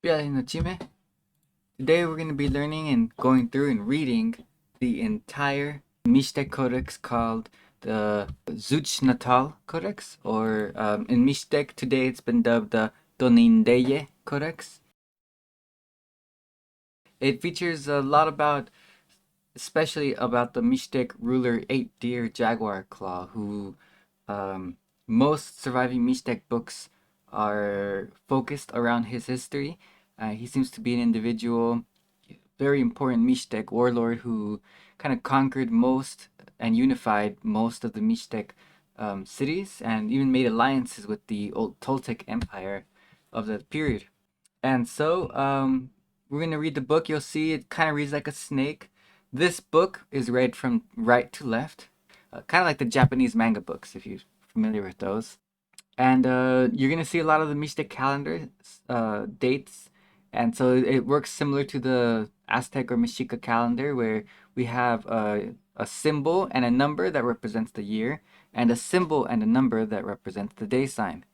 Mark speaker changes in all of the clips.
Speaker 1: Today we're going to be learning and going through and reading the entire Mixtec Codex called the Nuttall Codex, or in Mixtec today it's been dubbed the Tonindeye Codex. It features a lot especially about the Mixtec ruler 8 Deer Jaguar Claw, who most surviving Mixtec books are focused around his history. He seems to be an individual, very important Mixtec warlord who kind of conquered most and unified most of the Mixtec cities and even made alliances with the old Toltec Empire of that period. And so we're going to read the book. You'll see it kind of reads like a snake. This book is read from right to left, kind of like the Japanese manga books, if you're familiar with those. And you're going to see a lot of the Mixtec calendar dates. And so it works similar to the Aztec or Mexica calendar, where we have a symbol and a number that represents the year, and a symbol and a number that represents the day sign.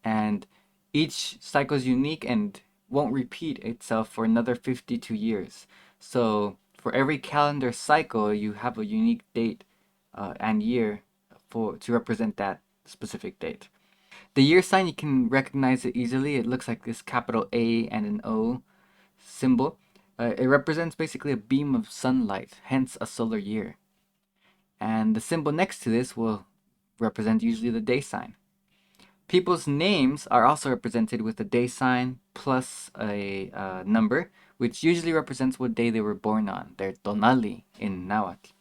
Speaker 1: And each cycle is unique and won't repeat itself for another 52 years. So for every calendar cycle, you have a unique date and year to represent that specific date. The year sign, you can recognize it easily. It looks like this capital A and an O symbol. It represents basically a beam of sunlight, hence a solar year. And the symbol next to this will represent usually the day sign. People's names are also represented with a day sign plus a number, which usually represents what day they were born on, their tonali in Nahuatl.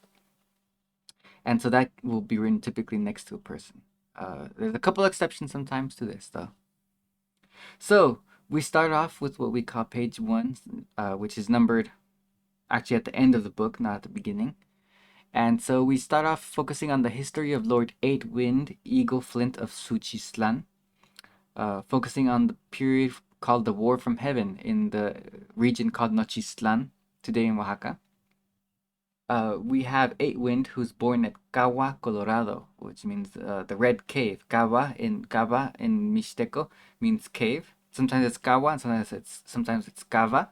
Speaker 1: And so that will be written typically next to a person. There's a couple exceptions sometimes to this, though. So we start off with what we call page 1, which is numbered actually at the end of the book, not at the beginning. And so we start off focusing on the history of Lord Eight Wind, Eagle Flint of Suchislan, focusing on the period called the War from Heaven in the region called Nochislan, today in Oaxaca. We have Eight Wind, who's born at Cawa, Colorado, which means the Red Cave. Cawa in Mixteco means cave. Sometimes it's Cawa, and sometimes it's Cava.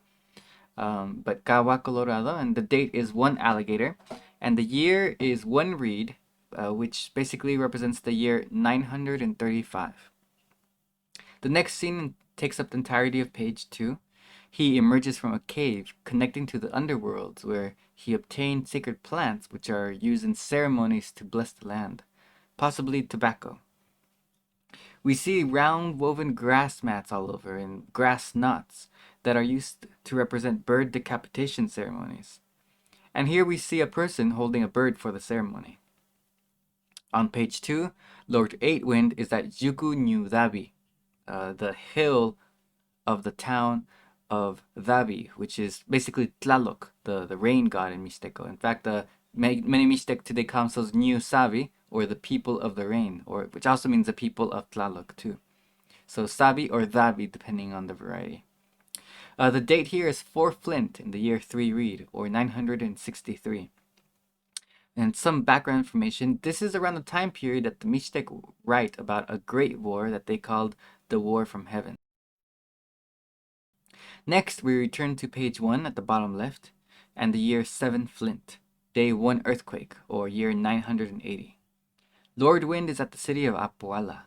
Speaker 1: But Cawa, Colorado, and the date is one alligator, and the year is one reed, which basically represents the year 935. The next scene takes up the entirety of page 2. He emerges from a cave connecting to the underworlds where he obtained sacred plants which are used in ceremonies to bless the land, possibly tobacco. We see round woven grass mats all over and grass knots that are used to represent bird decapitation ceremonies. And here we see a person holding a bird for the ceremony. On page 2, Lord Eightwind is at Yuku New Dabi, the hill of the town of Dabi, which is basically Tlaloc, the rain god in Mixteco. In fact, many Mixtec today call themselves New Sabi, or the people of the rain, which also means the people of Tlaloc too. So Sabi or Dabi, depending on the variety. The date here is 4 Flint in the year 3 Reed, or 963. And some background information, this is around the time period that the Mixtec write about a great war that they called the War from Heaven. Next, we return to page 1 at the bottom left, and the year 7 Flint, day 1 earthquake, or year 980. Lord Wind is at the city of Puebla.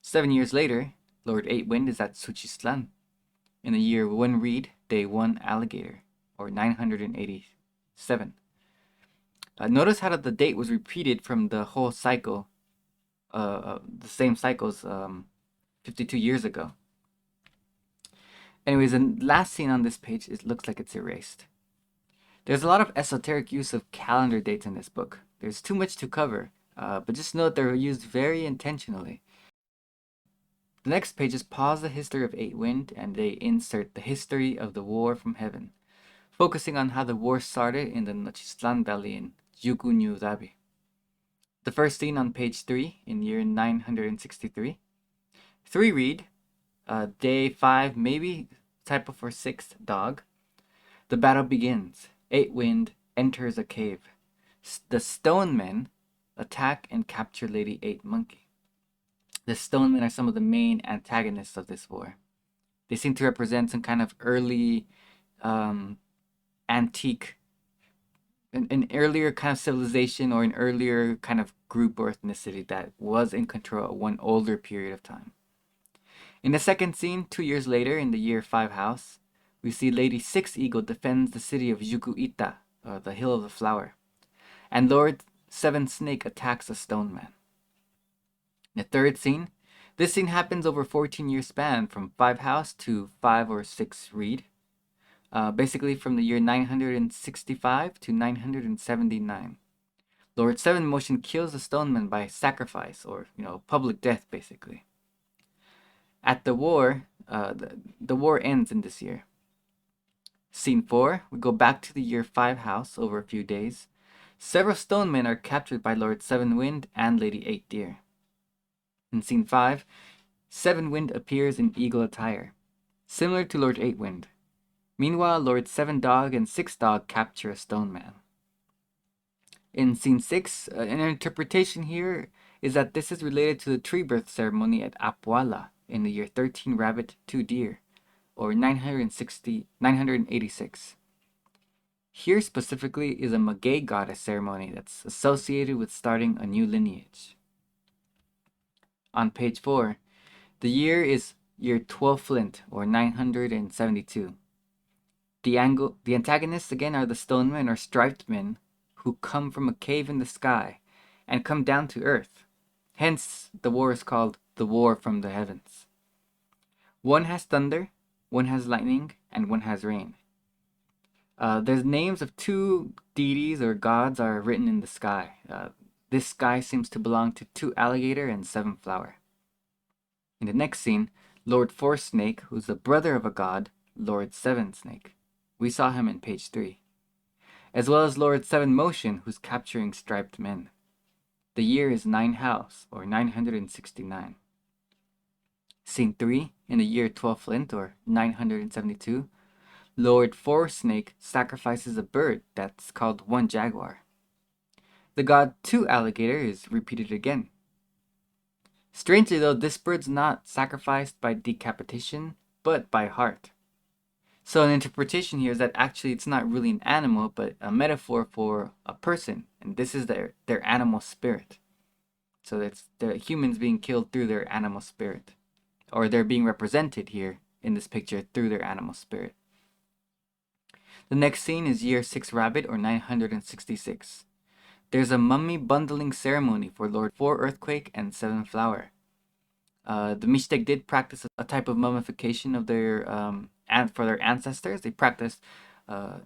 Speaker 1: 7 years later, Lord Eight Wind is at Suchislan. In the year 1 Reed, day 1 alligator, or 987. Notice how the date was repeated from the whole cycle, the same cycles 52 years ago. Anyways, the last scene on this page, it looks like it's erased. There's a lot of esoteric use of calendar dates in this book. There's too much to cover, but just note they're used very intentionally. The next pages pause the history of Eight Wind and they insert the history of the War from Heaven, focusing on how the war started in the Nochislan Valley in Yugu New Dabi. The first scene on page 3 in year 963. 3 Reed, day 5, maybe typo for 6th dog. The battle begins. Eight Wind enters a cave. The Stone Men attack and capture Lady Eight Monkey. The Stone Men are some of the main antagonists of this war. They seem to represent some kind of early antique, an earlier kind of civilization or an earlier kind of group or ethnicity that was in control at one older period of time. In the second scene, 2 years later, in the year 5 house, we see Lady Six Eagle defends the city of Yukuita, the Hill of the Flower, and Lord Seven Snake attacks a stone man. In the third scene, this scene happens over a 14-year span from 5 house to 5 or 6 reed, basically from the year 965 to 979. Lord Seven Motion kills the stoneman by sacrifice or public death, basically. At the war, the war ends in this year. Scene 4, we go back to the year 5 house over a few days. Several stonemen are captured by Lord Seven Wind and Lady Eight Deer. In scene 5, Seven Wind appears in eagle attire, similar to Lord Eight Wind. Meanwhile, Lord Seven Dog and Six Dog capture a stone man. In scene 6, an interpretation here is that this is related to the tree birth ceremony at Apuala in the year 13 Rabbit 2 Deer, or 986. Here specifically is a Magay goddess ceremony that's associated with starting a new lineage. On page 4, the year is year 12 Flint, or 972. The antagonists again are the stonemen or striped men who come from a cave in the sky and come down to earth. Hence, the war is called the War from the Heavens. One has thunder, one has lightning, and one has rain. There's names of 2 deities or gods are written in the sky. This sky seems to belong to 2 alligator and 7 flower. In the next scene, Lord Four Snake, who's the brother of a god, Lord Seven Snake. We saw him in page 3. As well as Lord Seven Motion, who's capturing striped men. The year is 9 house, or 969. Scene 3, in the year 12 Flint, or 972, Lord Four Snake sacrifices a bird that's called One Jaguar. The god Two Alligator is repeated again. Strangely though, this bird's not sacrificed by decapitation, but by heart. So an interpretation here is that actually it's not really an animal, but a metaphor for a person, and this is their animal spirit. So it's the humans being killed through their animal spirit, or they're being represented here in this picture through their animal spirit. The next scene is year 6 Rabbit, or 966. There's a mummy bundling ceremony for Lord Four Earthquake and Seven Flower. The Mixtec did practice a type of mummification of their and for their ancestors. They practiced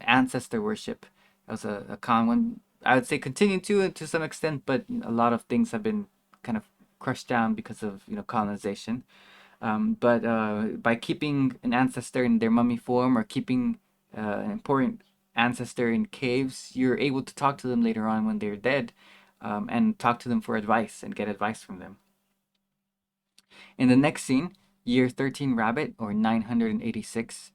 Speaker 1: ancestor worship. That was a common one. I would say continue to some extent, but a lot of things have been kind of crushed down because of colonization. But by keeping an ancestor in their mummy form or keeping an important ancestor in caves, you're able to talk to them later on when they're dead, and talk to them for advice and get advice from them. In the next scene, year 13 Rabbit, or 986,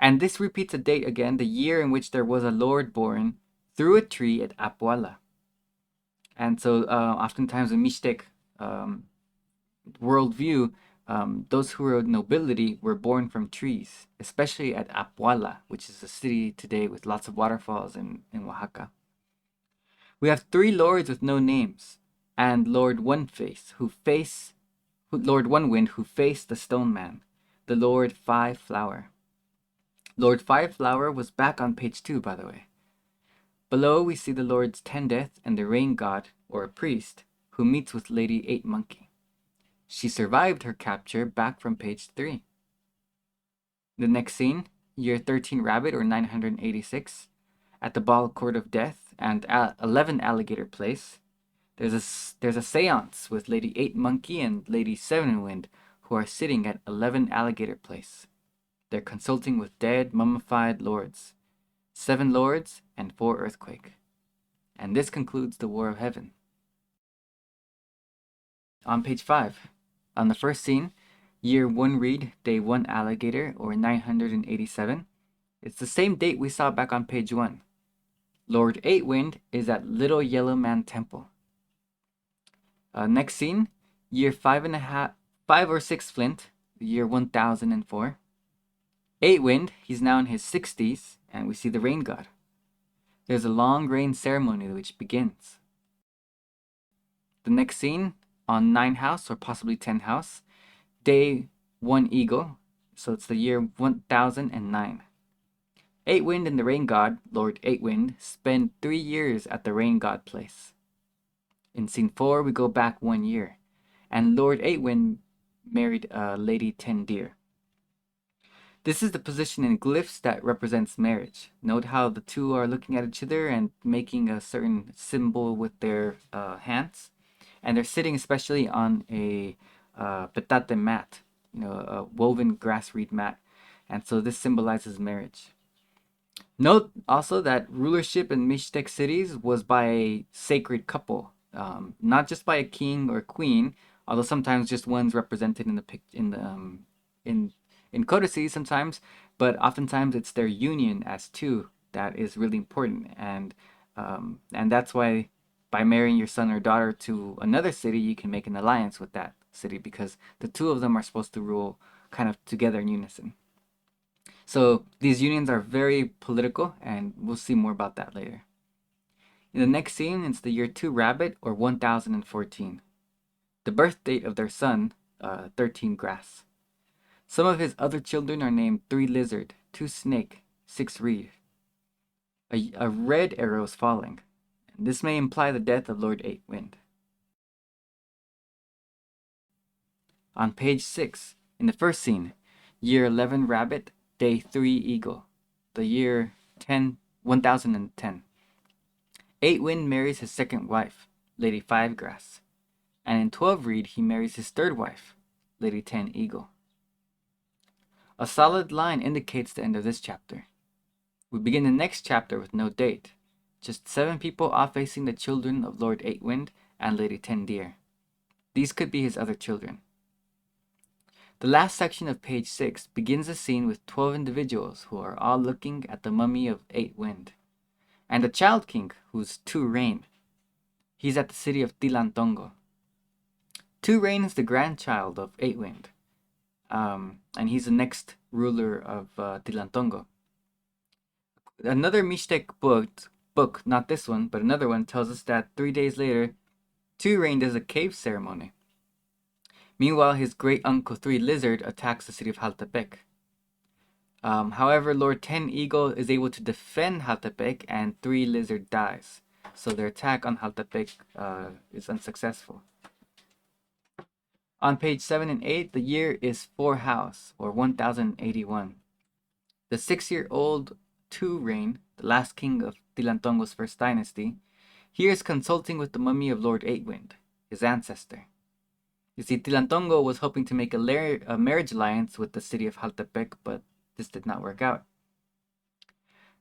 Speaker 1: and this repeats a date again, the year in which there was a lord born through a tree at Apuala. And so oftentimes in Mixtec worldview, those who were nobility were born from trees, especially at Apuala, which is a city today with lots of waterfalls in Oaxaca. We have 3 lords with no names, and Lord One Wind who faced the stone man, the Lord Five Flower. Lord Five Flower was back on page 2, by the way. Below we see the Lords Ten Death and the rain god, or a priest, who meets with Lady Eight Monkey. She survived her capture back from page 3. The next scene, year 13 Rabbit, or 986, at the Ball Court of Death and 11 Alligator Place, there's a seance with Lady Eight Monkey and Lady Seven Wind, who are sitting at 11 Alligator Place. They're consulting with dead, mummified lords, 7 lords and 4 Earthquake. And this concludes the War of Heaven. On page 5, on the first scene, year 1 Reed, day 1 Alligator, or 987, it's the same date we saw back on page 1. Lord Eight Wind is at Little Yellow Man Temple. Next scene, year 5 or 6 Flint, year 1004. Eight Wind, he's now in his 60s, and we see the rain god. There's a long rain ceremony which begins. The next scene, on 9 house or possibly 10 house, day 1 eagle, so it's the year 1009. Eight Wind and the rain god, Lord Eight Wind, spend 3 years at the rain god place. In scene 4, we go back 1 year, and Lord Eight Wind married Lady Ten Deer. This is the position in glyphs that represents marriage. Note how the two are looking at each other and making a certain symbol with their hands. And they're sitting especially on a petate mat, a woven grass reed mat. And so this symbolizes marriage. Note also that rulership in Mixtec cities was by a sacred couple, not just by a king or queen, although sometimes just one's represented in codices sometimes, but oftentimes it's their union as two that is really important, and that's why by marrying your son or daughter to another city, you can make an alliance with that city because the two of them are supposed to rule kind of together in unison. So these unions are very political, and we'll see more about that later. In the next scene, it's the year 2 Rabbit, or 1014. The birth date of their son, 13 Grass. Some of his other children are named 3 Lizard, 2 Snake, 6 Reed. A red arrow is falling, and this may imply the death of Lord Eight Wind. On page 6, in the first scene, year 11 Rabbit, day 3 Eagle, the year 1010. Eight Wind marries his second wife, Lady Five Grass, and in 12 Reed he marries his third wife, Lady 10 Eagle. A solid line indicates the end of this chapter. We begin the next chapter with no date, just 7 people off facing the children of Lord Eight Wind and Lady Ten Deer. These could be his other children. The last section of page 6 begins a scene with 12 individuals who are all looking at the mummy of Eight Wind, and a child king who's Two Rain. He's at the city of Tilantongo. Two Rain is the grandchild of Eight Wind, and he's the next ruler of Tilantongo. Another Mixtec book, not this one, but another one, tells us that 3 days later, Two Rain does a cave ceremony. Meanwhile, his great uncle Three Lizard attacks the city of Jaltepec. However, Lord Ten Eagle is able to defend Jaltepec, and Three Lizard dies. So their attack on Jaltepec is unsuccessful. On page 7 and 8, the year is 4 House, or 1081. The 6-year-old Two Rain, the last king of Tilantongo's first dynasty, here is consulting with the mummy of Lord Eight Wind, his ancestor. You see, Tilantongo was hoping to make a marriage alliance with the city of Jaltepec, but this did not work out.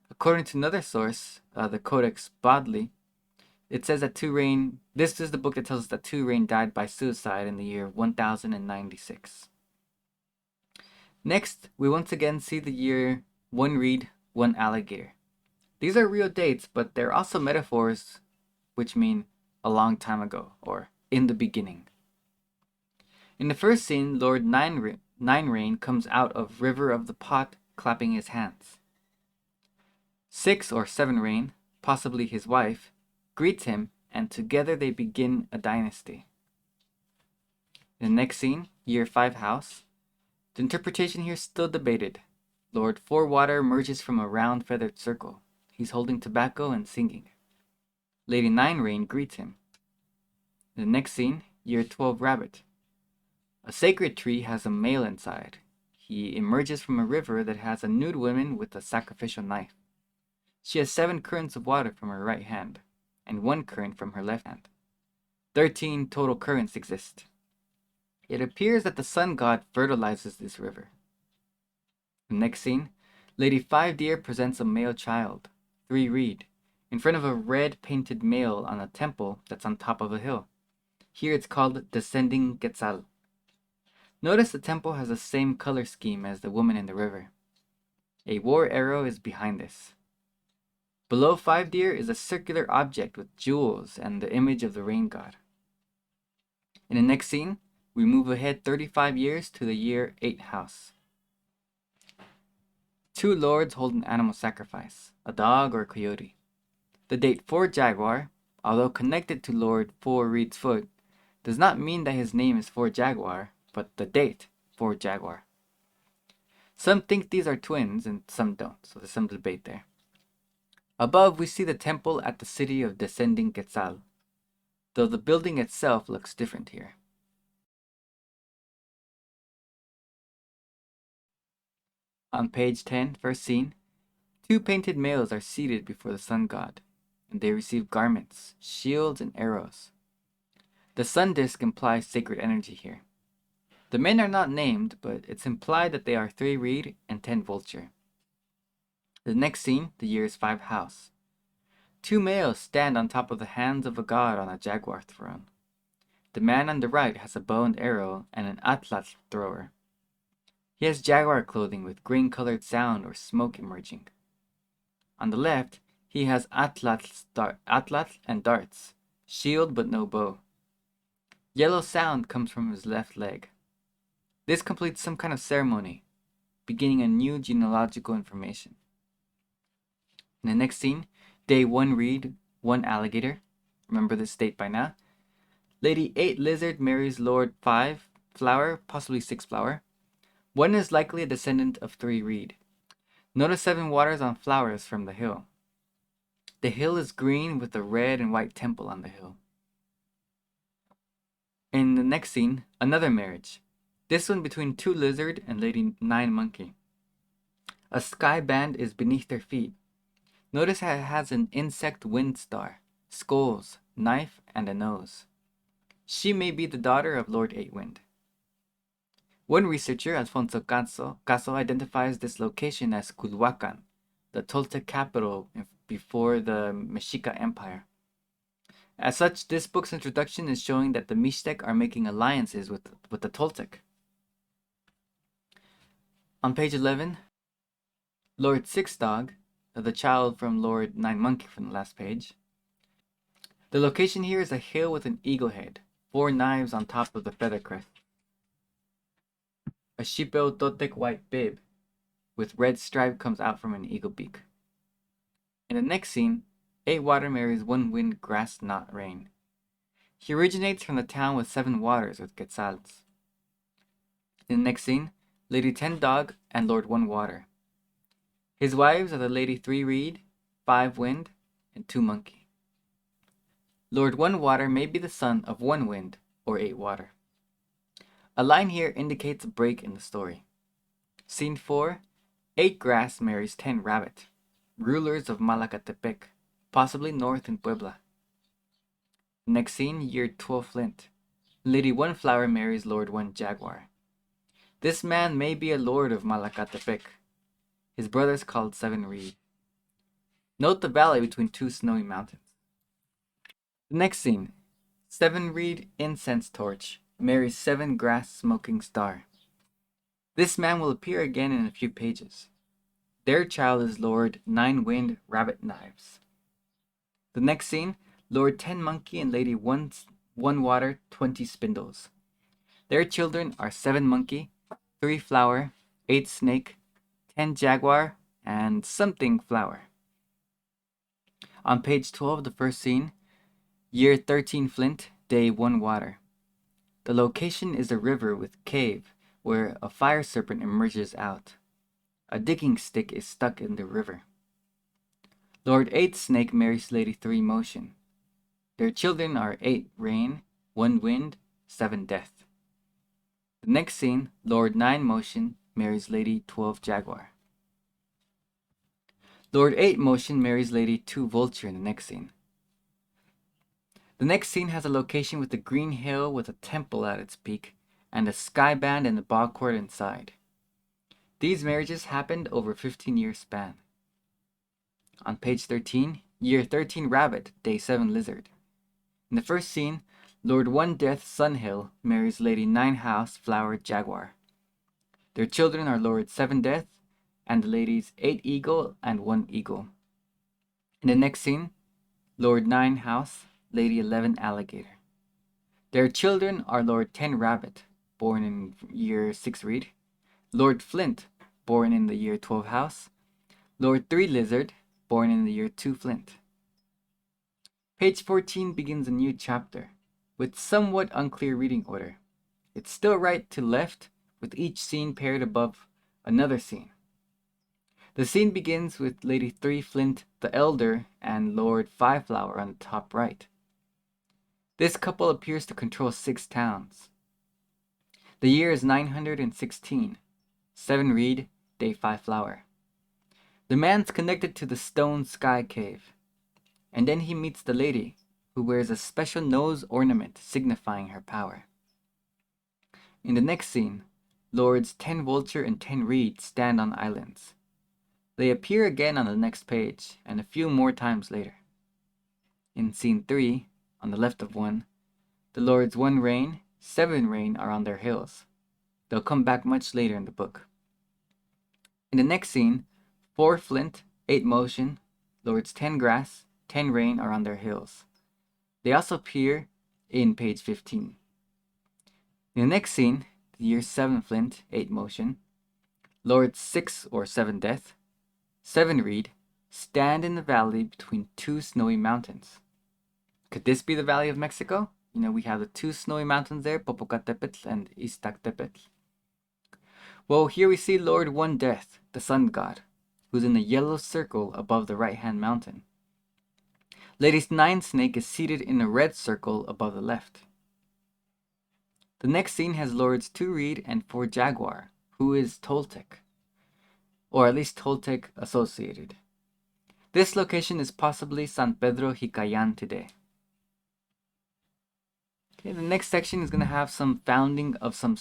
Speaker 1: According to another source, the Codex Bodley, it says that Two Rain, this is the book that tells us that Two Rain died by suicide in the year 1096. Next, we once again see the year 1 Reed, 1 Alligator. These are real dates, but they're also metaphors which mean a long time ago, or in the beginning. In the first scene, Lord Nine Rain comes out of River of the Pot clapping his hands. 6 or 7 Rain, possibly his wife, greets him, and together they begin a dynasty. In the next scene, year 5 House, the interpretation here is still debated. Lord Fourwater emerges from a round feathered circle. He's holding tobacco and singing. Lady Nine Rain greets him. In the next scene, year 12 Rabbit, a sacred tree has a male inside. He emerges from a river that has a nude woman with a sacrificial knife. She has 7 currents of water from her right hand, and 1 current from her left hand. 13 total currents exist. It appears that the sun god fertilizes this river. The next scene, Lady Five Deer presents a male child, 3 Reed, in front of a red painted male on a temple that's on top of a hill. Here it's called Descending Quetzal. Notice the temple has the same color scheme as the woman in the river. A war arrow is behind this. Below Five Deer is a circular object with jewels and the image of the rain god. In the next scene, we move ahead 35 years to the year 8 House. Two lords hold an animal sacrifice, a dog or a coyote. The date 4 Jaguar, although connected to Lord 4 Reed's Foot, does not mean that his name is 4 Jaguar, but the date 4 Jaguar. Some think these are twins and some don't, so there's some debate there. Above, we see the temple at the city of Descending Quetzal, though the building itself looks different here. On page 10, first scene, two painted males are seated before the sun god, and they receive garments, shields, and arrows. The sun disk implies sacred energy here. The men are not named, but it's implied that they are 3 Reed and 10 Vulture. The next scene, the year is 5 House. Two males stand on top of the hands of a god on a jaguar throne. The man on the right has a bow and arrow and an atlatl thrower. He has jaguar clothing with green-colored sound or smoke emerging. On the left, he has atlatl and darts, shield but no bow. Yellow sound comes from his left leg. This completes some kind of ceremony, beginning a new genealogical information. In the next scene, day 1 Reed, 1 Alligator. Remember this date by now. Lady 8 Lizard marries Lord 5 Flower, possibly 6 Flower. 1 is likely a descendant of 3 Reed. Notice 7 waters on flowers from the hill. The hill is green with a red and white temple on the hill. In the next scene, another marriage. This one between 2 Lizard and Lady 9 Monkey. A sky band is beneath their feet. Notice how it has an insect wind star, skulls, knife, and a nose. She may be the daughter of Lord 8 Wind. One researcher, Alfonso Caso, identifies this location as Culhuacan, the Toltec capital before the Mexica Empire. As such, this book's introduction is showing that the Mixtec are making alliances with the Toltec. On page 11, Lord 6 Dog, the child from Lord 9 Monkey from the last page. The location here is a hill with an eagle head, 4 knives on top of the feather crest. A sheepel Toltec white bib with red stripe comes out from an eagle beak. In the next scene, 8 Water marries 1 Wind Grass Not Rain. He originates from the town with 7 waters with quetzals. In the next scene, Lady 10 Dog and Lord 1 Water. His wives are the Lady 3 Reed, 5 Wind, and 2 Monkey. Lord 1 Water may be the son of 1 Wind or 8 Water. A line here indicates a break in the story. Scene 4, 8 Grass marries 10 Rabbit, rulers of Malacatepec, possibly north in Puebla. Next scene, year 12 Flint. Lady 1 Flower marries Lord 1 Jaguar. This man may be a lord of Malacatepec. His brother is called 7 Reed. Note the valley between 2 snowy mountains. The next scene, 7 Reed Incense Torch marries 7 Grass Smoking Star. This man will appear again in a few pages. Their child is Lord 9 Wind Rabbit Knives. The next scene, Lord 10 Monkey and Lady 1 Water 20 Spindles. Their children are 7 Monkey, 3 Flower, 8 Snake, 10 Jaguar, and something Flower. On page 12, the first scene, year 13 Flint, day 1 Water. The location is a river with cave where a fire serpent emerges out. A digging stick is stuck in the river. Lord 8 Snake marries Lady 3 Motion. Their children are 8 Rain, 1 Wind, 7 Death. The next scene, Lord 9 Motion marries Lady 12 Jaguar. Lord 8 Motion marries Lady 2 Vulture in the next scene. The next scene has a location with a green hill with a temple at its peak and a sky band and a bog court inside. These marriages happened over a 15-year span. On page 13, year 13 Rabbit, day 7 Lizard. In the first scene, Lord 1 Death Sunhill marries Lady 9 House Flower Jaguar. Their children are Lord 7 Death and the ladies 8 Eagle and 1 Eagle. In the next scene, Lord 9 House, Lady 11 Alligator. Their children are Lord 10 Rabbit, born in year 6 Reed, Lord Flint, born in the year 12 House. Lord 3 Lizard, born in the year 2 Flint. Page 14 begins a new chapter, with somewhat unclear reading order. It's still right to left, with each scene paired above another scene. The scene begins with Lady 3 Flint the Elder and Lord 5 Flower on the top right. This couple appears to control 6 towns. The year is 916. 7 Reed, day 5 Flower. The man's connected to the stone sky cave, and then he meets the lady, who wears a special nose ornament signifying her power. In the next scene, Lords 10 Vulture and 10 Reed stand on islands. They appear again on the next page, and a few more times later. In scene 3, on the left of 1, the Lords 1 Rain, 7 Rain are on their hills. They'll come back much later in the book. In the next scene, 4 Flint, 8 Motion, Lords 10 Grass, 10 Rain are on their hills. They also appear in page 15. In the next scene, the year 7 Flint, 8 Motion, Lords 6 or 7 Death, 7 Reed, stand in the valley between 2 snowy mountains. Could this be the Valley of Mexico? We have the 2 snowy mountains there, Popocatépetl and Iztaccíhuatl. Well, here we see Lord 1 Death, the sun god, who's in the yellow circle above the right-hand mountain. Lady 9 Snake is seated in a red circle above the left. The next scene has Lords 2 Reed and 4 Jaguar, who is Toltec, or at least Toltec associated. This location is possibly San Pedro Jicayan today. Okay, the next section is going to have some founding of some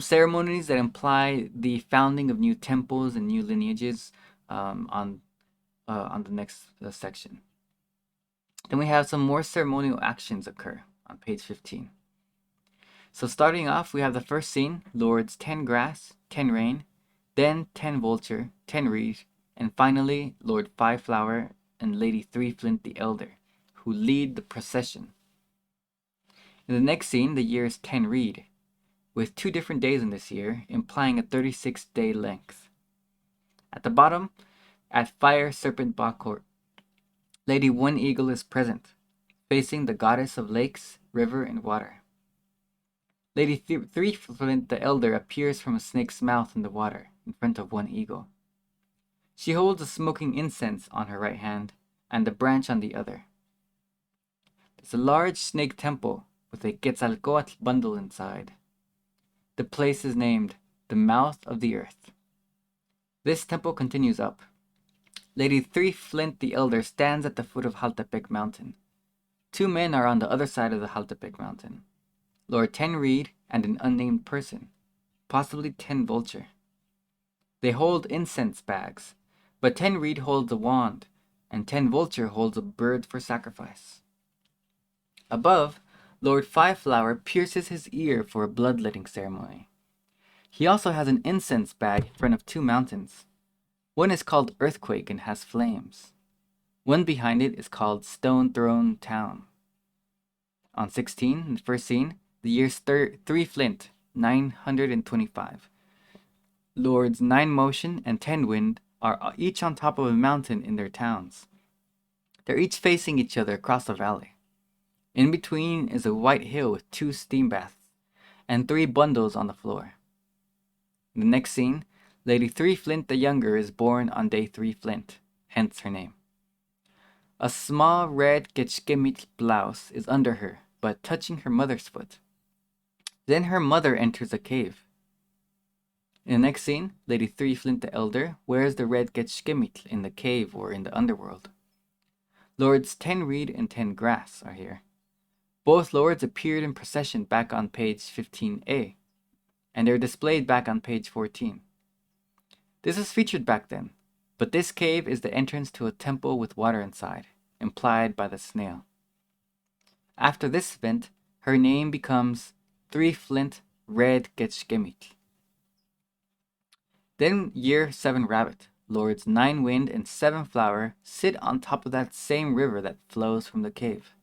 Speaker 1: ceremonies that imply the founding of new temples and new lineages on the next section. Then we have some more ceremonial actions occur on page 15. So starting off, we have the first scene, Lords 10 Grass, 10 Rain, then 10 Vulture, 10 Reed, and finally Lord 5 Flower and Lady 3 Flint the Elder, who lead the procession. In the next scene, the year is 10 Reed, with 2 different days in this year, implying a 36-day length. At the bottom, at Fire Serpent Court, Lady 1 Eagle is present, facing the goddess of lakes, river, and water. Lady 3 Flint the Elder appears from a snake's mouth in the water, in front of 1 Eagle. She holds a smoking incense on her right hand, and a branch on the other. There's a large snake temple with a Quetzalcoatl bundle inside. The place is named the Mouth of the Earth. This temple continues up. Lady 3 Flint the Elder stands at the foot of Jaltepec Mountain. 2 men are on the other side of the Jaltepec Mountain. Lord 10 Reed and an unnamed person, possibly 10 Vulture. They hold incense bags, but 10 Reed holds a wand, and 10 Vulture holds a bird for sacrifice. Above, Lord 5 Flower pierces his ear for a bloodletting ceremony. He also has an incense bag in front of 2 mountains. One is called Earthquake and has flames. One behind it is called Stone Throne Town. On 16, in the first scene, the year's 3 Flint, 925. Lords 9 Motion and 10 Wind are each on top of a mountain in their towns. They're each facing each other across the valley. In between is a white hill with 2 steam baths and 3 bundles on the floor. In the next scene, Lady 3 Flint the Younger is born on day 3 Flint, hence her name. A small red Quechquemitl blouse is under her, but touching her mother's foot. Then her mother enters a cave. In the next scene, Lady 3 Flint the Elder wears the red Quechquemitl in the cave or in the underworld. Lords 10 Reed and 10 Grass are here. Both lords appeared in procession back on page 15a, and they're displayed back on page 14. This was featured back then, but this cave is the entrance to a temple with water inside, implied by the snail. After this event, her name becomes 3 Flint Red Quechquemitl. Then year 7 Rabbit, Lords 9 Wind and 7 Flower sit on top of that same river that flows from the cave.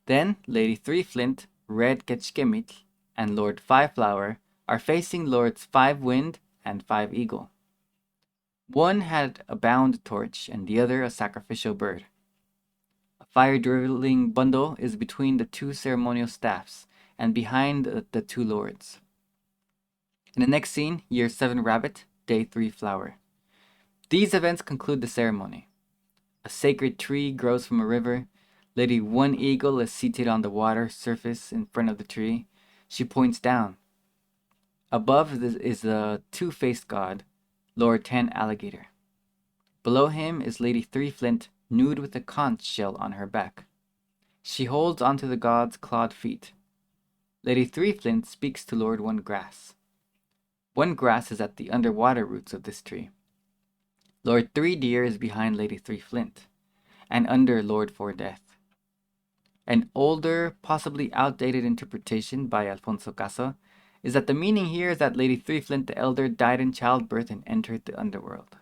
Speaker 1: Then Lady 3 Flint, Red Quechquemitl, and Lord 5 Flower are facing Lords 5 Wind and 5 eagle. One had a bound torch and the other a sacrificial bird. A fire-drilling bundle is between the 2 ceremonial staffs and behind the 2 lords. In the next scene, year 7 rabbit, day 3 flower. These events conclude the ceremony. A sacred tree grows from a river. Lady One Eagle is seated on the water surface in front of the tree. She points down. Above is the two-faced god, Lord 10 Alligator. Below him is Lady 3 Flint, nude with a conch shell on her back. She holds onto the god's clawed feet. Lady 3 Flint speaks to Lord 1 Grass. 1 Grass is at the underwater roots of this tree. Lord 3 Deer is behind Lady 3 Flint, and under Lord 4 Death. An older, possibly outdated interpretation by Alfonso Caso is that the meaning here is that Lady 3 Flint the Elder died in childbirth and entered the underworld.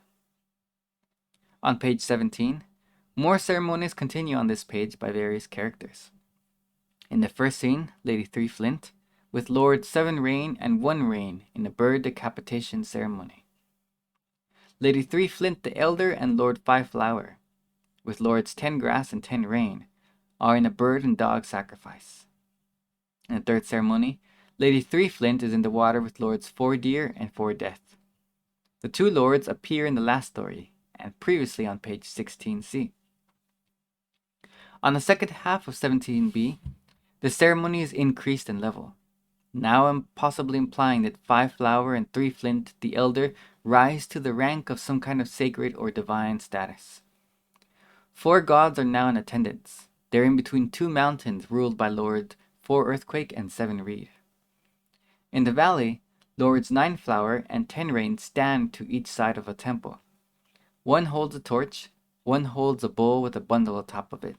Speaker 1: On page 17, more ceremonies continue on this page by various characters. In the first scene, Lady 3 Flint, with Lord 7 Rain and 1 Rain in a bird decapitation ceremony. Lady 3 Flint the Elder and Lord 5 Flower, with Lords 10 Grass and 10 Rain, are in a bird and dog sacrifice. In the third ceremony, Lady 3 Flint is in the water with Lords 4 Deer and 4 Death. The 2 lords appear in the last story, and previously on page 16c. On the second half of 17b, the ceremony is increased in level. Now I'm possibly implying that 5 Flower and 3 Flint the Elder rise to the rank of some kind of sacred or divine status. 4 gods are now in attendance. They're in between 2 mountains ruled by Lord 4 Earthquake and 7 Reed. In the valley, Lords 9 Flower and 10 Rain stand to each side of a temple. One holds a torch, one holds a bowl with a bundle atop of it,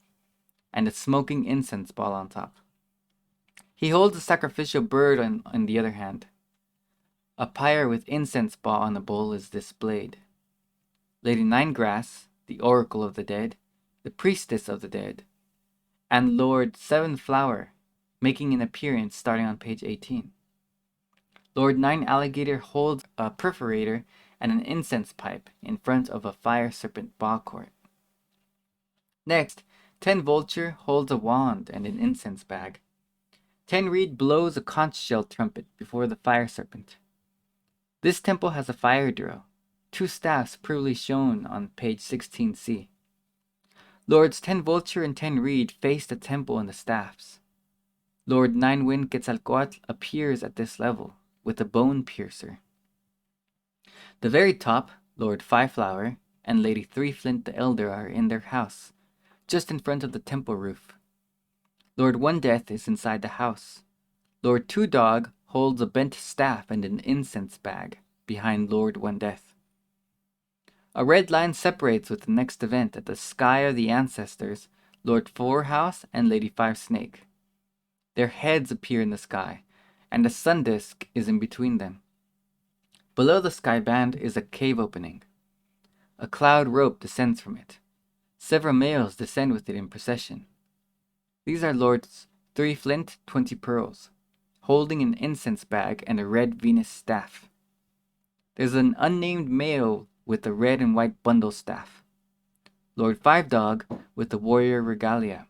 Speaker 1: and a smoking incense ball on top. He holds a sacrificial bird on the other hand. A pyre with incense ball on the bowl is displayed. Lady 9 Grass, the Oracle of the Dead, the Priestess of the Dead, and Lord 7 Flower, making an appearance starting on page 18. Lord 9 Alligator holds a perforator and an incense pipe in front of a fire serpent ball court. Next, 10 Vulture holds a wand and an incense bag. 10 Reed blows a conch shell trumpet before the fire serpent. This temple has a fire drill, 2 staffs previously shown on page 16c. Lords 10 Vulture and 10 Reed face the temple and the staffs. Lord 9 Wind Quetzalcoatl appears at this level with a bone piercer. The very top, Lord 5 Flower and Lady 3 Flint the Elder are in their house, just in front of the temple roof. Lord 1 Death is inside the house. Lord 2 Dog holds a bent staff and an incense bag behind Lord 1 Death. A red line separates with the next event at the Sky of the Ancestors, Lord 4 House and Lady 5 Snake. Their heads appear in the sky, and a sun disk is in between them. Below the sky band is a cave opening. A cloud rope descends from it. Several males descend with it in procession. These are Lords 3 Flint, 20 Pearls, holding an incense bag and a red Venus staff. There's an unnamed male with a red and white bundle staff. Lord 5 Dog with the warrior regalia.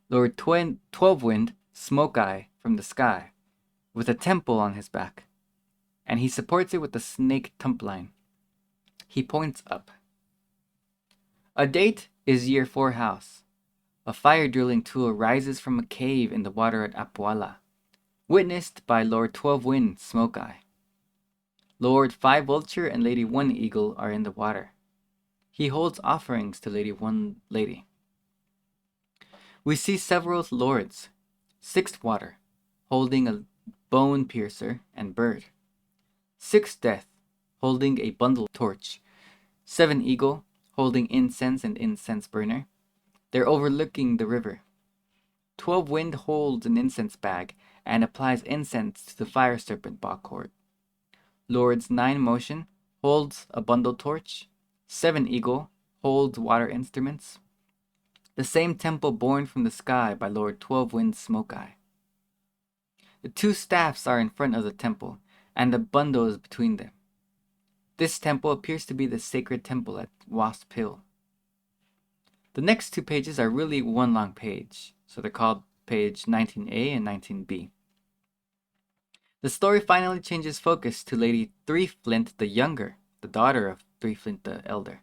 Speaker 1: Lord 12 Wind, Smoke Eye from the sky, with a temple on his back, and he supports it with a snake tumpline. He points up. A date is year 4 house. A fire drilling tool rises from a cave in the water at Apuala, witnessed by Lord 12 Wind, Smoke Eye. Lord 5 Vulture and Lady 1 Eagle are in the water. He holds offerings to Lady 1 Lady. We see several lords, 6th Water, holding a bone piercer and bird. 6th Death, holding a bundle torch. 7 Eagle, holding incense and incense burner. They're overlooking the river. 12 Wind holds an incense bag and applies incense to the fire serpent ball court. Lords 9 Motion holds a bundle torch. 7 Eagle holds water instruments. The same temple born from the sky by Lord 12 Wind Smoke Eye. The 2 staffs are in front of the temple, and the bundle is between them. This temple appears to be the sacred temple at Wasp Hill. The next 2 pages are really one long page, so they're called page 19A and 19B. The story finally changes focus to Lady Three Flint the Younger, the daughter of Three Flint the Elder.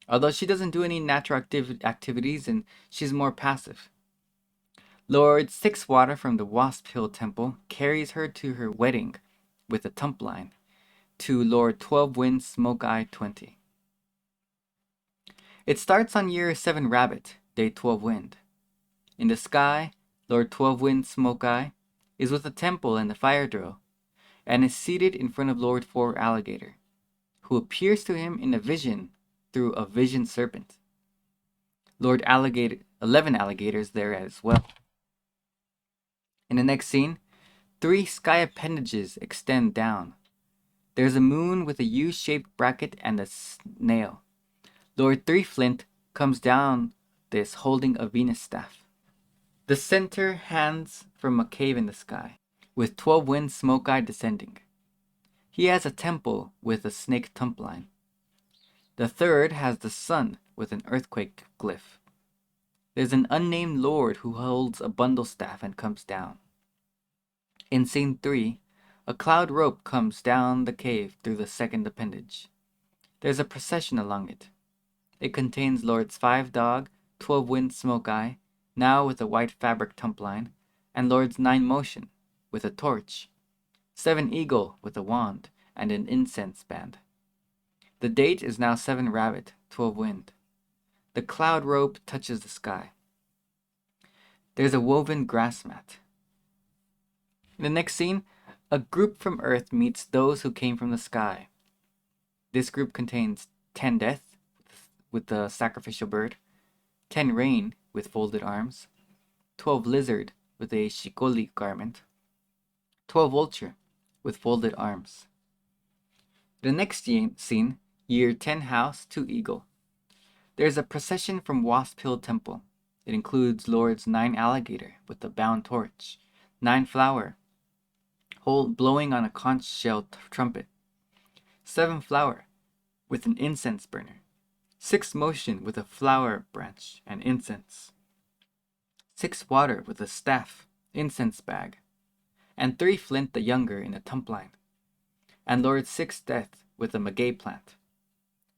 Speaker 1: Although she doesn't do any natural activities and she's more passive. Lord Sixwater from the Wasp Hill Temple carries her to her wedding with a tump line to Lord 12 Wind Smoke Eye 20. It starts on year 7 Rabbit, day 12 Wind. In the sky, Lord 12 Wind Smoke Eye is with the temple and the fire drill, and is seated in front of Lord 4 Alligator, who appears to him in a vision through a vision serpent. Lord Alligator, 11 alligators there as well. In the next scene, 3 sky appendages extend down. There's a moon with a U-shaped bracket and a snail. Lord 3 Flint comes down this holding a Venus staff. The center hands from a cave in the sky, with 12 Wind Smoke Eye descending. He has a temple with a snake tump line. The third has the sun with an earthquake glyph. There's an unnamed lord who holds a bundle staff and comes down. In scene 3, a cloud rope comes down the cave through the second appendage. There's a procession along it. It contains Lords 5 Dog, 12 Wind Smoke Eye, now with a white fabric tump line, and Lords 9 Motion, with a torch, 7 Eagle with a wand, and an incense band. The date is now 7 Rabbit, 12 Wind. The cloud rope touches the sky. There's a woven grass mat. In the next scene, a group from Earth meets those who came from the sky. This group contains 10 Death, with the sacrificial bird, 10 Rain, with folded arms, 12 Lizard, with a shikoli garment, 12 Vulture, with folded arms. The next scene, year 10 House, 2 Eagle. There's a procession from Wasp Hill Temple. It includes Lords 9 Alligator, with a bound torch, 9 Flower, blowing on a conch shell trumpet, 7 Flower, with an incense burner, 6 Motion with a flower branch and incense, 6 Water with a staff, incense bag, and 3 Flint the Younger in a tump line, and Lord 6 Death with a maguey plant,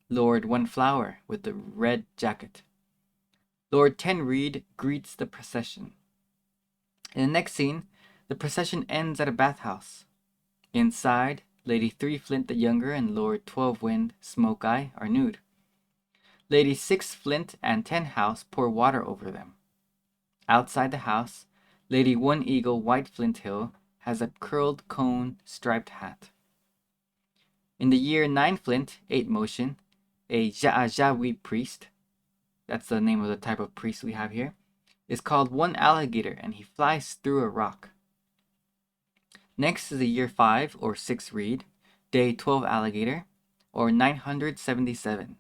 Speaker 1: Lord 1 Flower with the red jacket. Lord 10 Reed greets the procession. In the next scene, the procession ends at a bathhouse. Inside, Lady 3 Flint the Younger and Lord 12 Wind Smoke Eye are nude. Lady 6 Flint and 10 House pour water over them. Outside the house, Lady 1 Eagle White Flint Hill has a curled cone striped hat. In the year 9 Flint, 8 Motion, a Ja'ajawi priest, that's the name of the type of priest we have here, is called 1 Alligator and he flies through a rock. Next is the year 5 or 6 Reed, day 12 Alligator, or 977.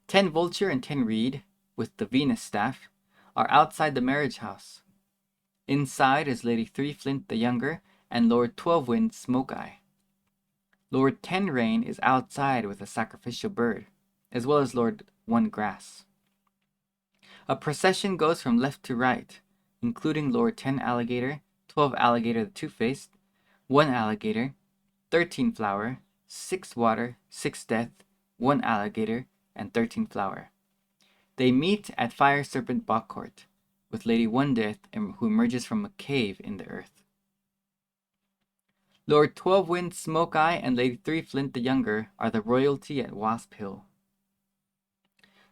Speaker 1: 10 Vulture and 10 Reed, with the Venus staff, are outside the marriage house. Inside is Lady 3 Flint the Younger and Lord 12 Wind Smoke Eye. Lord 10 Rain is outside with a sacrificial bird, as well as Lord 1 Grass. A procession goes from left to right, including Lord 10 Alligator, 12 Alligator the Two-Faced, 1 Alligator, 13 Flower, 6 Water, 6 Death, 1 Alligator, and 13 Flower. They meet at Fire Serpent Baucourt, with Lady 1 Death who emerges from a cave in the earth. Lord 12 Wind Smoke Eye and Lady 3 Flint the Younger are the royalty at Wasp Hill.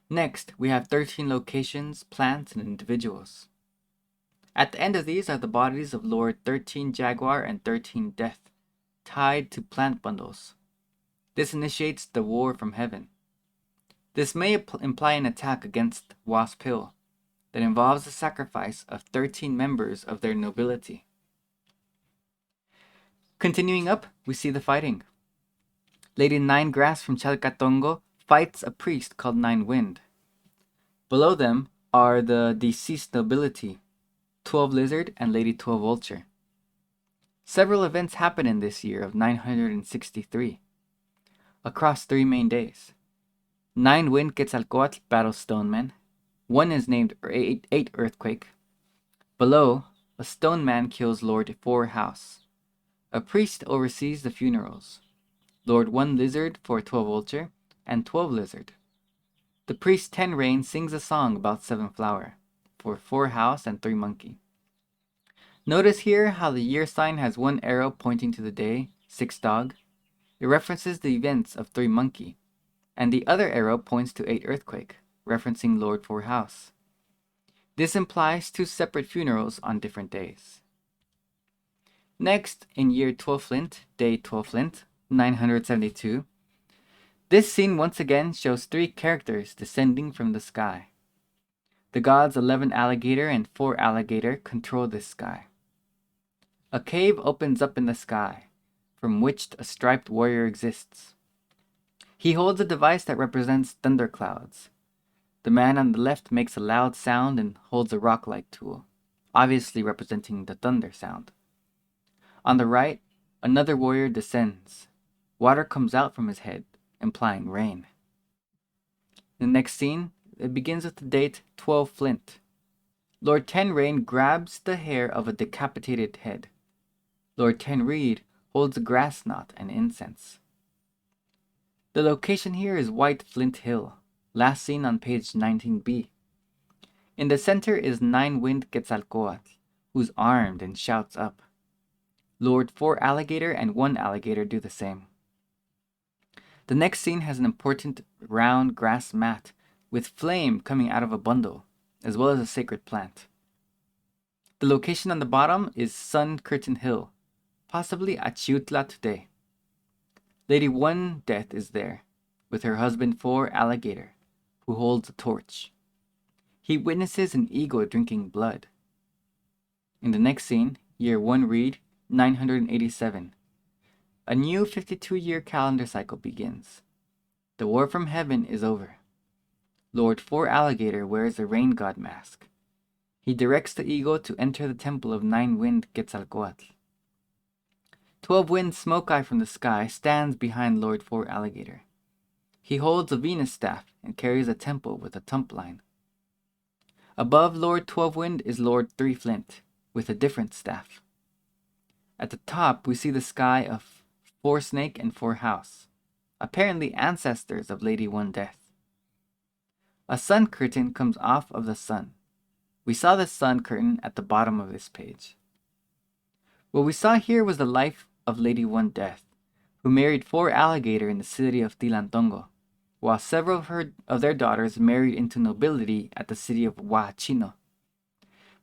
Speaker 1: Next, we have 13 locations, plants, and individuals. At the end of these are the bodies of Lord 13 Jaguar and 13 Death, tied to plant bundles. This initiates the war from heaven. This may imply an attack against Wasp Hill that involves the sacrifice of 13 members of their nobility. Continuing up, we see the fighting. Lady 9 Grass from Chalcatongo fights a priest called 9 Wind. Below them are the deceased nobility, 12 Lizard and Lady 12 Vulture. Several events happen in this year of 963. across 3 main days. 9 Wind Quetzalcoatl battles stone men. One is named 8 Earthquake. Below, a stone man kills Lord 4 House. A priest oversees the funerals. Lord 1 Lizard for 12 Vulture and 12 Lizard. The priest 10 Rain sings a song about 7 Flower for 4 House and 3 Monkey. Notice here how the year sign has 1 arrow pointing to the day, 6 Dog. It references the events of 3 Monkey, and the other arrow points to 8 Earthquake, referencing Lord 4 House. This implies 2 separate funerals on different days. Next, in year 12 Flint, day 12 Flint, 972, this scene once again shows 3 characters descending from the sky. The gods 11 Alligator and 4 Alligator control this sky. A cave opens up in the sky, from which a striped warrior exists. He holds a device that represents thunderclouds. The man on the left makes a loud sound and holds a rock-like tool, obviously representing the thunder sound. On the right, another warrior descends. Water comes out from his head, implying rain. The next scene, it begins with the date 12 Flint. Lord 10 Rain grabs the hair of a decapitated head. Lord 10 Reed holds a grass knot and incense. The location here is White Flint Hill, last seen on page 19b. In the center is 9 Wind Quetzalcoatl, who's armed and shouts up. Lord 4 Alligator and 1 Alligator do the same. The next scene has an important round grass mat with flame coming out of a bundle, as well as a sacred plant. The location on the bottom is Sun Curtain Hill, possibly Achiutla today. Lady 1 Death is there, with her husband 4 Alligator, who holds a torch. He witnesses an eagle drinking blood. In the next scene, year 1 Reed, 987, a new 52-year calendar cycle begins. The war from heaven is over. Lord 4 Alligator wears a rain god mask. He directs the eagle to enter the temple of 9 Wind Quetzalcoatl. 12 Wind Smoke-Eye from the sky stands behind Lord 4 Alligator. He holds a Venus staff and carries a temple with a tump line. Above Lord 12 Wind is Lord 3 Flint, with a different staff. At the top, we see the sky of 4 Snake and 4 House, apparently ancestors of Lady 1 Death. A sun curtain comes off of the sun. We saw the sun curtain at the bottom of this page. What we saw here was the life of Lady 1 Death, who married 4 Alligator in the city of Tilantongo, while several of their daughters married into nobility at the city of Oaxaca.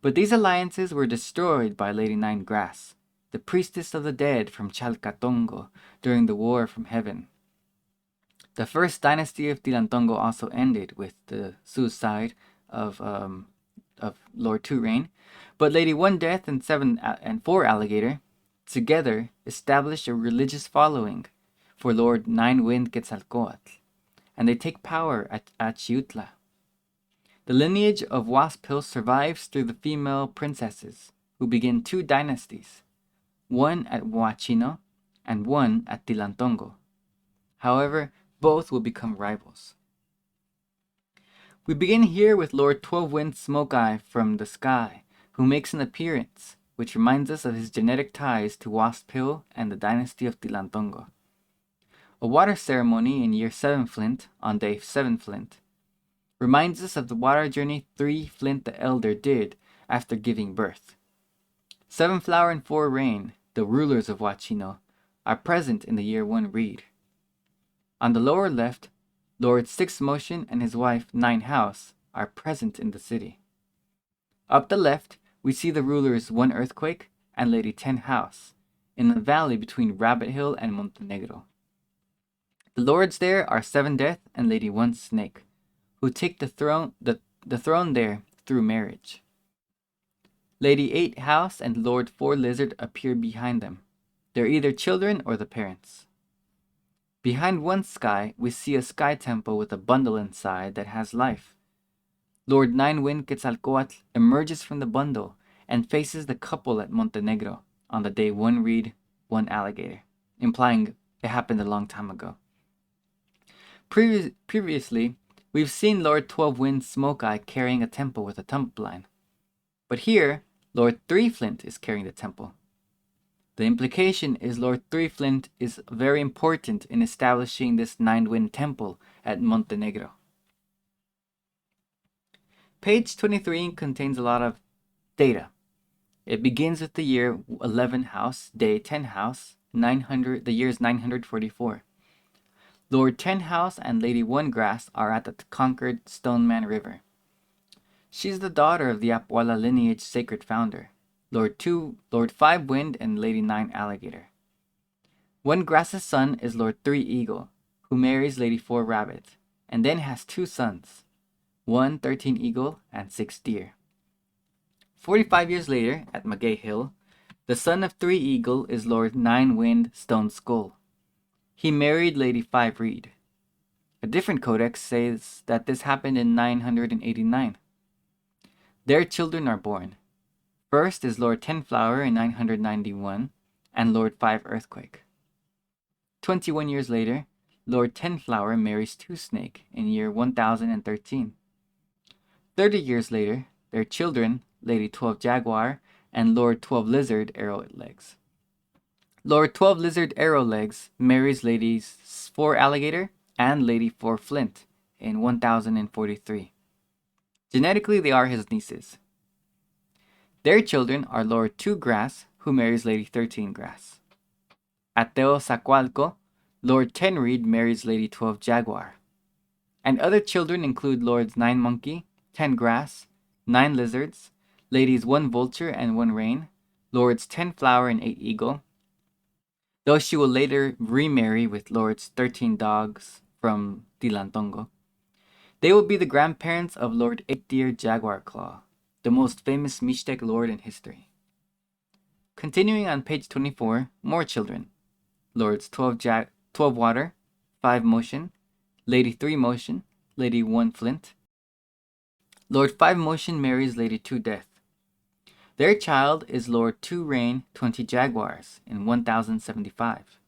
Speaker 1: But these alliances were destroyed by Lady 9 Grass, the priestess of the dead from Chalcatongo during the War from Heaven. The first dynasty of Tilantongo also ended with the suicide of Lord 2 Rain, but Lady 1 Death and 4 Alligator together established a religious following for Lord 9 Wind Quetzalcoatl, and they take power at Achiutla. The lineage of Wasp Hill survives through the female princesses, who begin 2 dynasties, one at Huachino and one at Tilantongo. However, both will become rivals. We begin here with Lord 12 Wind Smoke-Eye from the sky, who makes an appearance, which reminds us of his genetic ties to Wasp Hill and the dynasty of Tilantongo. A water ceremony in year 7 Flint, on day 7 Flint, reminds us of the water journey 3 Flint the Elder did after giving birth. 7 Flower and 4 Rain, the rulers of Huachino, are present in the year 1 Reed. On the lower left, Lord 6 Motion and his wife 9 House are present in the city. Up the left, we see the rulers 1 Earthquake and Lady 10 House in the valley between Rabbit Hill and Montenegro. The lords there are 7 Death and Lady 1 Snake, who take the throne there through marriage. Lady 8 House and Lord 4 Lizard appear behind them. They're either children or the parents. Behind one sky, we see a sky temple with a bundle inside that has life. Lord 9 Wind Quetzalcoatl emerges from the bundle and faces the couple at Montenegro on the day 1 Reed, 1 Alligator, implying it happened a long time ago. Previously, we've seen Lord 12 Wind Smoke Eye carrying a temple with a tumbleline. But here, Lord 3 Flint is carrying the temple. The implication is Lord 3 Flint is very important in establishing this 9 Wind temple at Montenegro. Page 23 contains a lot of data. It begins with the year 11 house, day 10 house, the year is 944. Lord 10 House and Lady 1 Grass are at the conquered Stoneman River. She's the daughter of the Puebla lineage sacred founder, Lord 5 Wind and Lady 9 Alligator. 1 Grass's son is Lord 3 Eagle, who marries Lady 4 Rabbit, and then has 2 sons, 1 13 Eagle and 6 Deer. 45 years later, at Magay Hill, the son of 3 Eagle is Lord 9 Wind Stone Skull. He married Lady 5 Reed. A different codex says that this happened in 989. Their children are born. First is Lord 10 Flower in 991 and Lord 5 Earthquake. 21 years later, Lord 10 Flower marries 2 Snake in year 1013. 30 years later, their children, Lady 12 Jaguar and Lord 12 Lizard Arrow Legs. Lord 12 Lizard Arrow Legs marries Ladies 4 Alligator and Lady 4 Flint in 1043. Genetically, they are his nieces. Their children are Lord 2 Grass, who marries Lady 13 Grass. At Teozacualco, Lord 10 Reed marries Lady 12 Jaguar. And other children include Lords 9 Monkey, 10 Grass, 9 Lizards, Ladies 1 Vulture and 1 Rain, Lords 10 Flower and 8 Eagle, though she will later remarry with Lords 13 Dogs from Tilantongo. They will be the grandparents of Lord 8 Deer Jaguar Claw, the most famous Mixtec lord in history. Continuing on page 24, more children. Lords 12 Water, 5 Motion, Lady 3 Motion, Lady 1 Flint. Lord 5 Motion marries Lady 2 Death. Their child is Lord 2 Rain, 20 Jaguars in 1075.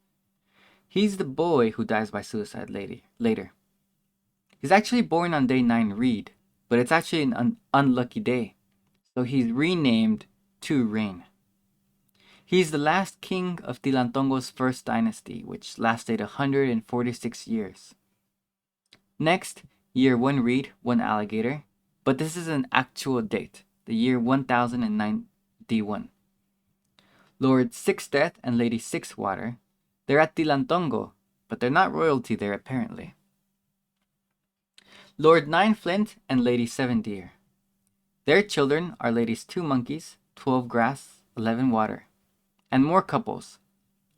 Speaker 1: He's the boy who dies by suicide later. He's actually born on day 9 Reed, but it's actually an unlucky day, so he's renamed 2 Rain. He's the last king of Tilantongo's first dynasty, which lasted 146 years. Next, year 1 Reed, 1 Alligator, but this is an actual date, the year 1091. Lord 6 Death and Lady 6 Water, they're at Tilantongo, but they're not royalty there apparently. Lord 9 Flint and Lady 7 Deer. Their children are Ladies 2 Monkeys, 12 Grass, 11 Water. And more couples,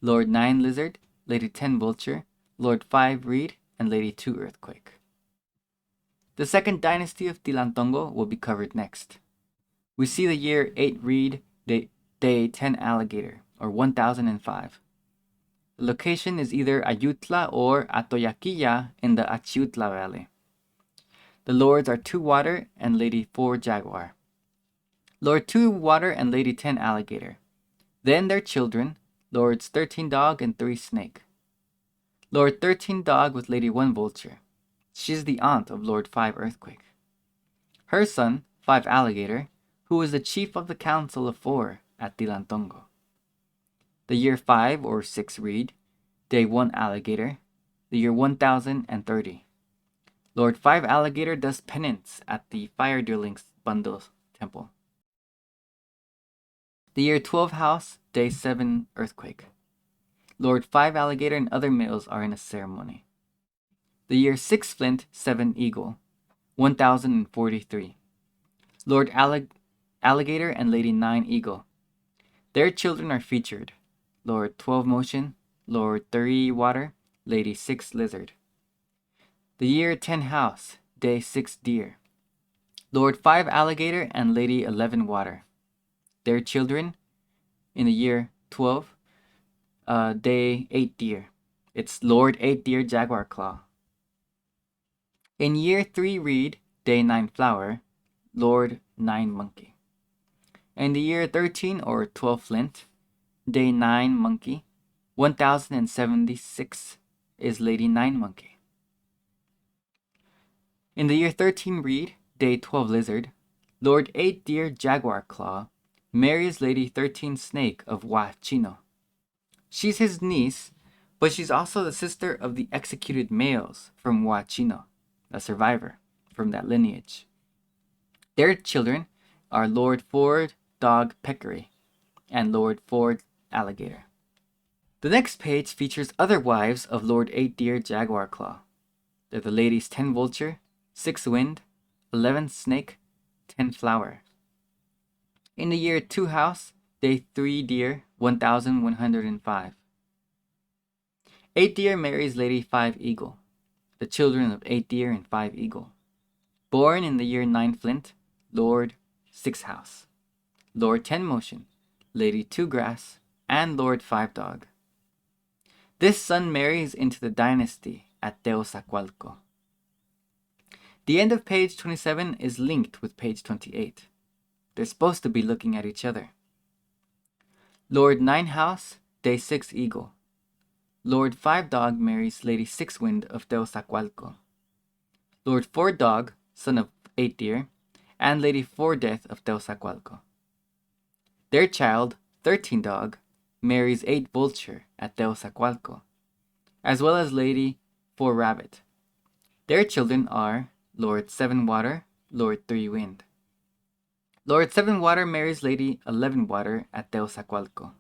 Speaker 1: Lord 9 Lizard, Lady 10 Vulture, Lord 5 Reed, and Lady 2 Earthquake. The second dynasty of Tilantongo will be covered next. We see the year 8 Reed, day 10 Alligator, or 1005. The location is either Ayutla or Atoyaquilla in the Achiutla Valley. The lords are 2 Water and Lady 4 Jaguar. Lord 2 Water and Lady 10 Alligator. Then their children, Lords 13 Dog and 3 Snake. Lord 13 Dog with Lady 1 Vulture. She's the aunt of Lord 5 Earthquake. Her son, 5 Alligator, who is the chief of the Council of 4 at Tilantongo. The year 5 or 6 Reed, day 1 Alligator, the year 1030. Lord 5 Alligator does penance at the Fire Dealings Bundle Temple. The year 12 House, day 7 Earthquake. Lord 5 Alligator and other males are in a ceremony. The year 6 Flint, 7 Eagle, 1043. Lord Alligator and Lady 9 Eagle. Their children are featured. Lord 12 Motion, Lord 3 Water, Lady 6 Lizard. The year 10 House, day 6 Deer. Lord 5 Alligator and Lady 11 Water. Their children in the year 12, day 8 Deer. It's Lord 8 Deer Jaguar Claw. In year 3 Reed, day 9 Flower, Lord 9 Monkey. In the year 13 or 12 Flint, day 9 Monkey, 1076 is Lady 9 Monkey. In the year 13 Reed, day 12 Lizard, Lord 8 Deer Jaguar Claw marries Lady 13 Snake of Huachino. She's his niece, but she's also the sister of the executed males from Huachino, a survivor from that lineage. Their children are Lord Ford Dog Peccary and Lord Ford Alligator. The next page features other wives of Lord 8 Deer Jaguar Claw. They're the ladies 10 Vulture, 6 Wind, 11 Snake, 10 Flower. In the year 2 House, day 3 Deer, 1105. 8 Deer marries Lady 5 Eagle, the children of 8 Deer and 5 Eagle. Born in the year 9 Flint, Lord 6 House, Lord 10 Motion, Lady 2 Grass, and Lord 5 Dog. This son marries into the dynasty at Teozacualco. The end of page 27 is linked with page 28. They're supposed to be looking at each other. Lord 9 House, day 6 Eagle. Lord 5 Dog marries Lady 6 Wind of Teozacualco. Lord 4 Dog, son of 8 Deer, and Lady 4 Death of Teozacualco. Their child, 13 Dog, marries 8 Vulture at Teozacualco, as well as Lady 4 Rabbit. Their children are Lord 7 Water, Lord 3 Wind. Lord 7 Water marries Lady 11 Water at Teozacualco.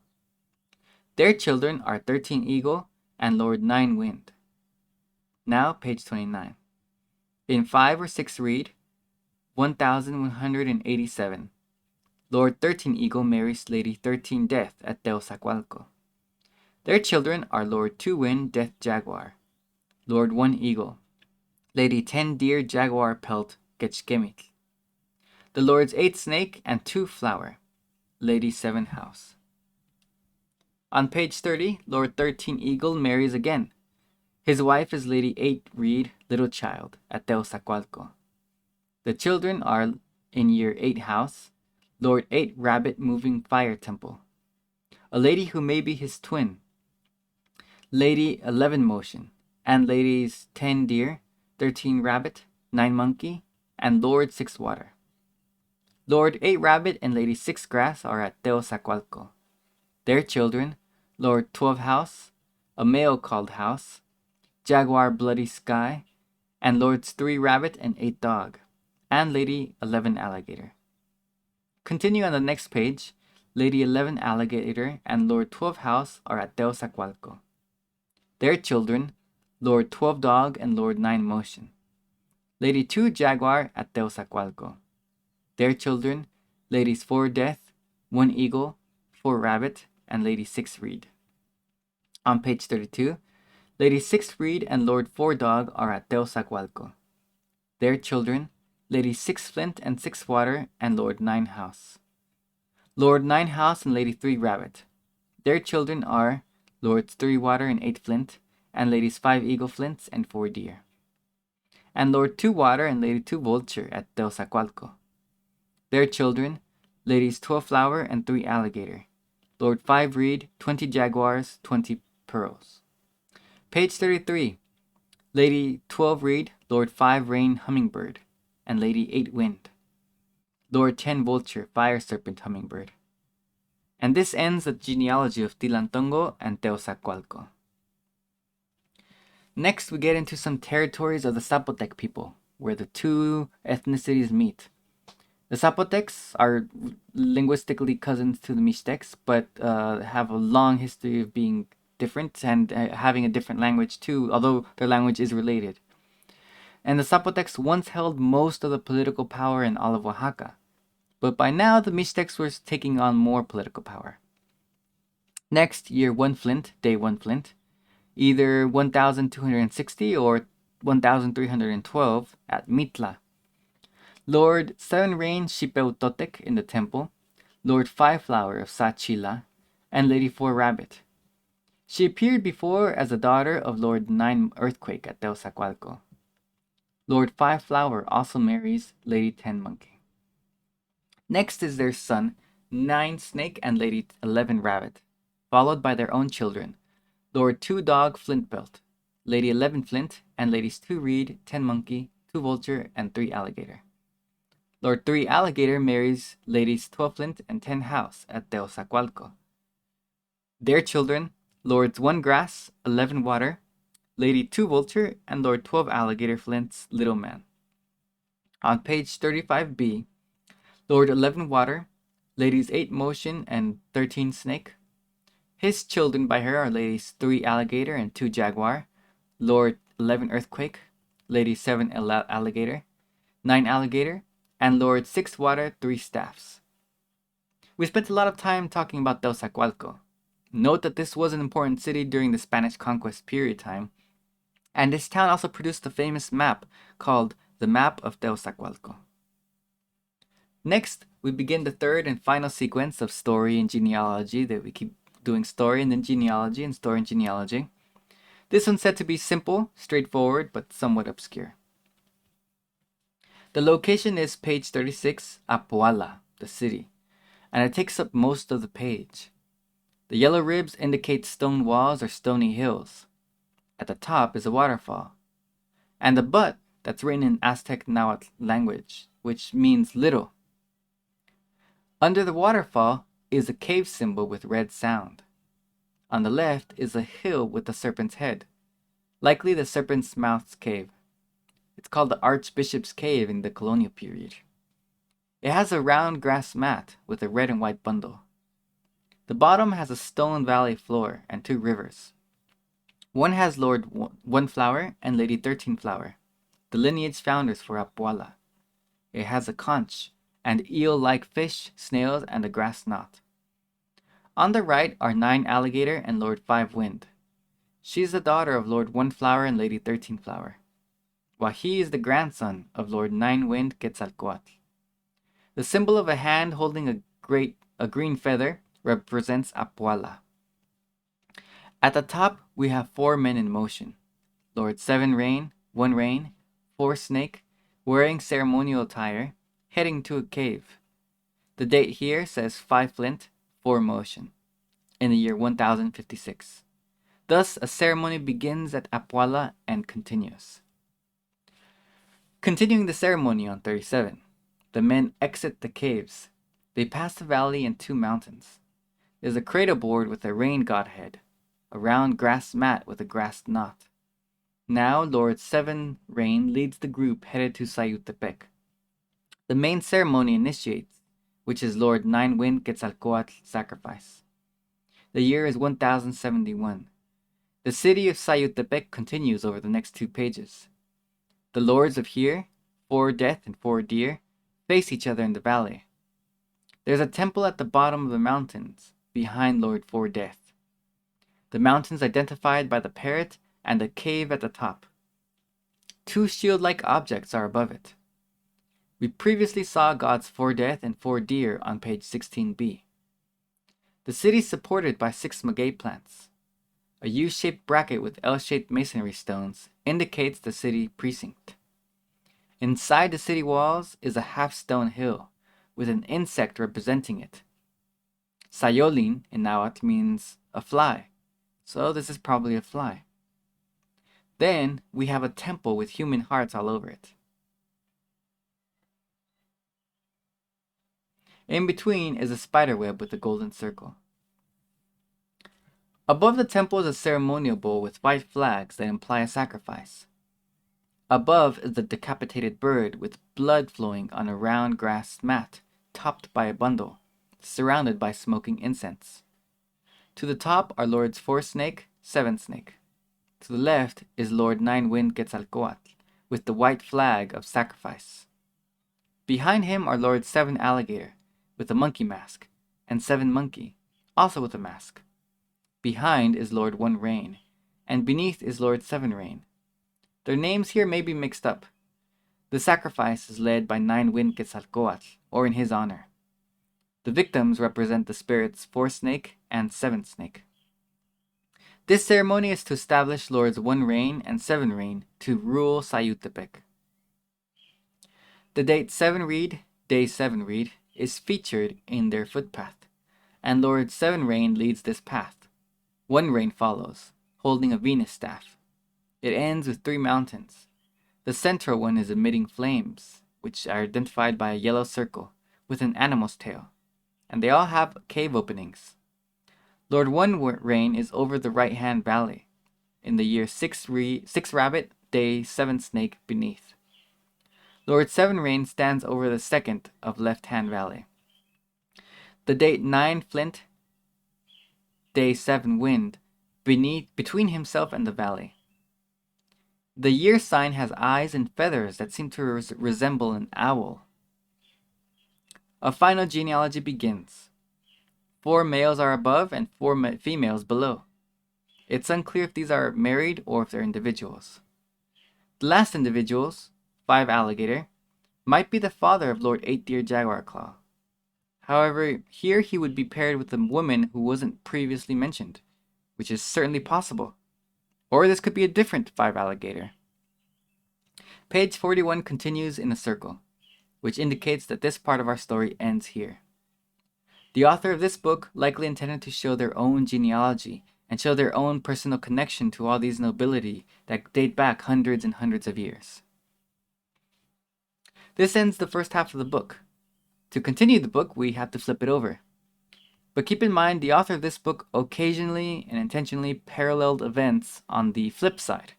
Speaker 1: Their children are 13 Eagle and Lord 9 Wind. Now, page 29. In 5 or 6 Reed, 1187. Lord 13 Eagle marries Lady 13 Death at Teozacualco. Their children are Lord 2 Wind Death Jaguar, Lord 1 Eagle, Lady 10 Deer Jaguar Pelt Quechquemitl, the Lords 8 Snake and 2 Flower, Lady 7 House. On page 30, Lord 13 Eagle marries again. His wife is Lady 8 Reed Little Child at Teozacualco. The children are in year 8 House, Lord 8 Rabbit Moving Fire Temple, a lady who may be his twin, Lady 11 Motion, and Ladies 10 Deer, 13 Rabbit, 9 Monkey, and Lord 6 Water. Lord 8 Rabbit and Lady 6 Grass are at Teozacualco. Their children, Lord 12 House, a male called House, Jaguar Bloody Sky, and Lords 3 Rabbit and 8 Dog, and Lady 11 Alligator. Continue on the next page. Lady 11 Alligator and Lord 12 House are at Teozacualco. Their children, Lord 12 Dog and Lord 9 Motion. Lady 2 Jaguar at Teozacualco. Their children, Ladies 4 Death, 1 Eagle, 4 Rabbit, and Lady 6 Reed. On page 32, Lady 6 Reed and Lord 4 Dog are at Teozacualco. Their children, Lady 6 Flint and 6 Water, and Lord 9 House. Lord 9 House and Lady 3 Rabbit. Their children are Lords 3 Water and 8 Flint, and Ladies 5 Eagle Flints and 4 Deer. And Lord 2 Water and Lady 2 Vulture at Teozacualco. Their children, Ladies 12 Flower and 3 Alligator. Lord 5 Reed, 20 Jaguars, 20 Pearls. Page 33. Lady 12 Reed, Lord 5 Rain Hummingbird, and Lady 8 Wind. Lord 10 Vulture, Fire Serpent Hummingbird. And this ends the genealogy of Tilantongo and Teozacualco. Next, we get into some territories of the Zapotec people, where the two ethnicities meet. The Zapotecs are linguistically cousins to the Mixtecs, but have a long history of being different and having a different language too, although their language is related. And the Zapotecs once held most of the political power in all of Oaxaca, but by now the Mixtecs were taking on more political power. Next, year 1 Flint, day 1 Flint, either 1260 or 1312 at Mitla. Lord 7 Rain Xipeutotec in the temple, Lord 5 Flower of Sachila, and Lady 4 Rabbit. She appeared before as the daughter of Lord 9 Earthquake at Teozacualco. Lord 5 Flower also marries Lady 10 Monkey. Next is their son, 9 Snake and Lady 11 Rabbit, followed by their own children, Lord 2 Dog Flint Belt, Lady 11 Flint, and Ladies 2 Reed, 10 Monkey, 2 Vulture, and 3 Alligator. Lord 3 Alligator marries Ladies 12 Flint and 10 House at Teozacualco. Their children, Lords 1 Grass, 11 Water, Lady 2 Vulture, and Lord 12 Alligator Flint's little man. On page 35b, Lord 11 Water, Ladies 8 Motion, and 13 Snake. His children by her are Ladies 3 Alligator and 2 Jaguar, Lord 11 Earthquake, Lady 7 Alligator, 9 Alligator, and Lord 6 Water, 3 Staffs. We spent a lot of time talking about Teozacualco. Note that this was an important city during the Spanish conquest period time, and this town also produced a famous map called the Map of Teozacualco. Next, we begin the third and final sequence of story and genealogy that we keep doing story and then genealogy and story and genealogy. This one's said to be simple, straightforward, but somewhat obscure. The location is page 36, Puebla, the city, and it takes up most of the page. The yellow ribs indicate stone walls or stony hills. At the top is a waterfall, and the but that's written in Aztec Nahuatl language, which means little. Under the waterfall is a cave symbol with red sound. On the left is a hill with a serpent's head, likely the serpent's mouth's cave. It's called the Archbishop's Cave in the colonial period. It has a round grass mat with a red and white bundle. The bottom has a stone valley floor and 2 rivers. One has Lord 1 Flower and Lady 13 Flower, the lineage founders for Puebla. It has a conch and eel-like fish, snails, and a grass knot. On the right are 9 Alligator and Lord 5 Wind. She is the daughter of Lord 1 Flower and Lady 13 Flower, while he is the grandson of Lord 9 Wind Quetzalcoatl. The symbol of a hand holding a green feather represents Puebla. At the top, we have 4 men in motion. Lord 7 Rain, 1 Rain, 4 Snake, wearing ceremonial attire, heading to a cave. The date here says 5 Flint, 4 Motion, in the year 1056. Thus, a ceremony begins at Puebla and continues. Continuing the ceremony on 37, the men exit the caves. They pass a valley and 2 mountains. There's a cradle board with a rain godhead, a round grass mat with a grass knot. Now Lord 7 Rain leads the group headed to Sayutepec. The main ceremony initiates, which is Lord 9 Wind Quetzalcoatl's sacrifice. The year is 1071. The city of Sayutepec continues over the next 2 pages. The lords of here, 4 Death and 4 Deer, face each other in the valley. There's a temple at the bottom of the mountains, behind Lord 4 Death. The mountains identified by the parrot and a cave at the top. 2 shield-like objects are above it. We previously saw gods 4 Death and 4 Deer on page 16b. The city is supported by 6 maguey plants. A U-shaped bracket with L-shaped masonry stones indicates the city precinct. Inside the city walls is a half-stone hill with an insect representing it. Sayolin in Nahuatl means a fly, so this is probably a fly. Then we have a temple with human hearts all over it. In between is a spider web with a golden circle. Above the temple is a ceremonial bowl with white flags that imply a sacrifice. Above is the decapitated bird with blood flowing on a round grass mat topped by a bundle, surrounded by smoking incense. To the top are Lords 4 Snake, 7 Snake. To the left is Lord 9 Wind Quetzalcoatl with the white flag of sacrifice. Behind him are Lord 7 Alligator with a monkey mask and 7 Monkey, also with a mask. Behind is Lord 1 Rain, and beneath is Lord 7 Rain. Their names here may be mixed up. The sacrifice is led by 9 Wind Quetzalcoatl, or in his honor. The victims represent the spirits 4 Snake and 7 Snake. This ceremony is to establish Lords 1 Rain and 7 Rain to rule Sayutepec. The date 7 Reed, day 7 Reed, is featured in their footpath, and Lord 7 Rain leads this path. 1 Rain follows, holding a Venus staff. It ends with 3 mountains. The central one is emitting flames, which are identified by a yellow circle with an animal's tail, and they all have cave openings. Lord One Rain is over the right-hand valley, in the year 6 Rabbit, day 7 Snake beneath. Lord Seven Rain stands over the second of left-hand valley. The date 9 Flint, day 7 Wind, between himself and the valley. The year sign has eyes and feathers that seem to resemble an owl. A final genealogy begins. 4 males are above and 4 females below. It's unclear if these are married or if they're individuals. The last individuals, 5 Alligator, might be the father of Lord 8 Deer Jaguar Claw. However, here he would be paired with a woman who wasn't previously mentioned, which is certainly possible. Or this could be a different 5 Alligator. Page 41 continues in a circle, which indicates that this part of our story ends here. The author of this book likely intended to show their own genealogy and show their own personal connection to all these nobility that date back hundreds and hundreds of years. This ends the first half of the book. To continue the book, we have to flip it over. But keep in mind, the author of this book occasionally and intentionally paralleled events on the flip side.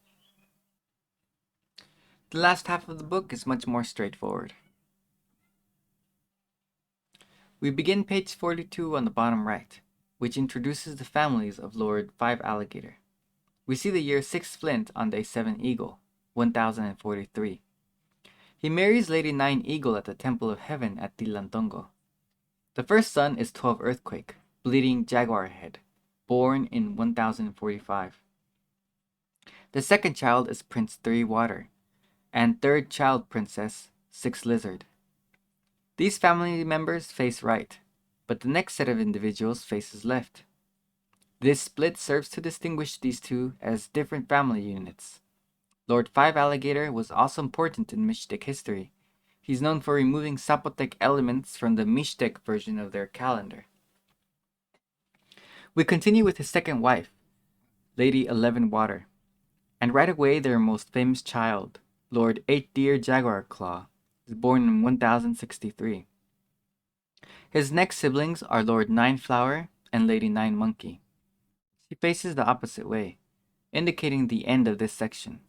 Speaker 1: The last half of the book is much more straightforward. We begin page 42 on the bottom right, which introduces the families of Lord 5 Alligator. We see the year 6 Flint on day 7 Eagle, 1043. He marries Lady 9 Eagle at the Temple of Heaven at Tilantongo. The first son is 12 Earthquake, Bleeding Jaguar Head, born in 1045. The second child is Prince 3 Water, and third child princess 6 Lizard. These family members face right, but the next set of individuals faces left. This split serves to distinguish these two as different family units. Lord 5 Alligator was also important in Mixtec history. He's known for removing Zapotec elements from the Mixtec version of their calendar. We continue with his second wife, Lady 11 Water, and right away their most famous child, Lord 8 Deer Jaguar Claw, is born in 1063. His next siblings are Lord 9 Flower and Lady 9 Monkey. She faces the opposite way, indicating the end of this section.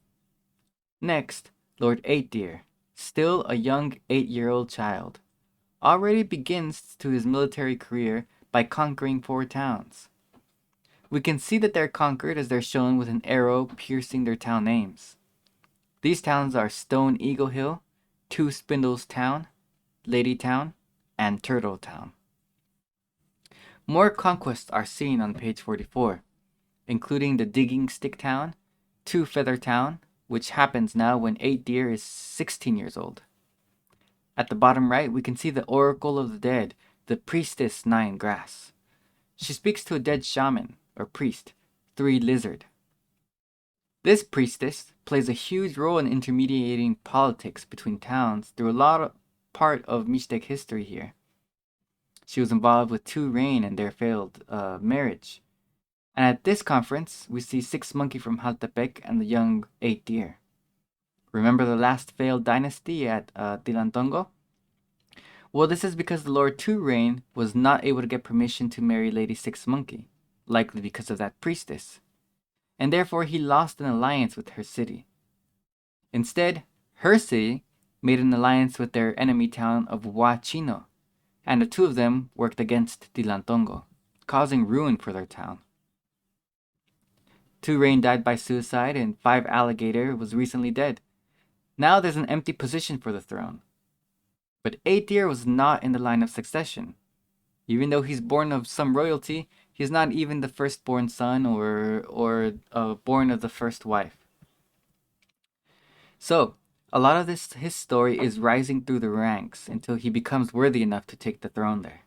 Speaker 1: Next, Lord 8 Deer, still a young 8-year-old child, already begins to his military career by conquering 4 towns. We can see that they're conquered as they're shown with an arrow piercing their town names. These towns are Stone Eagle Hill, Two Spindles Town, Lady Town, and Turtle Town. More conquests are seen on page 44, including the Digging Stick Town, Two Feather Town, which happens now when 8 Deer is 16 years old. At the bottom right, we can see the Oracle of the Dead, the Priestess 9 Grass. She speaks to a dead shaman, or priest, 3 Lizard. This priestess plays a huge role in intermediating politics between towns through a part of Mixtec history here. She was involved with 2 Rain and their failed marriage. And at this conference, we see 6 Monkey from Jaltepec and the young 8 Deer. Remember the last failed dynasty at Tilantongo? Well, this is because the Lord 2 Rain was not able to get permission to marry Lady 6 Monkey, likely because of that priestess, and therefore he lost an alliance with her city. Instead, her city made an alliance with their enemy town of Huachino, and the two of them worked against Tilantongo, causing ruin for their town. 2 Rain died by suicide, and 5 Alligator was recently dead. Now there's an empty position for the throne. But 8 Deer was not in the line of succession. Even though he's born of some royalty, he's not even the firstborn son or born of the first wife. So, a lot of his story is rising through the ranks until he becomes worthy enough to take the throne there.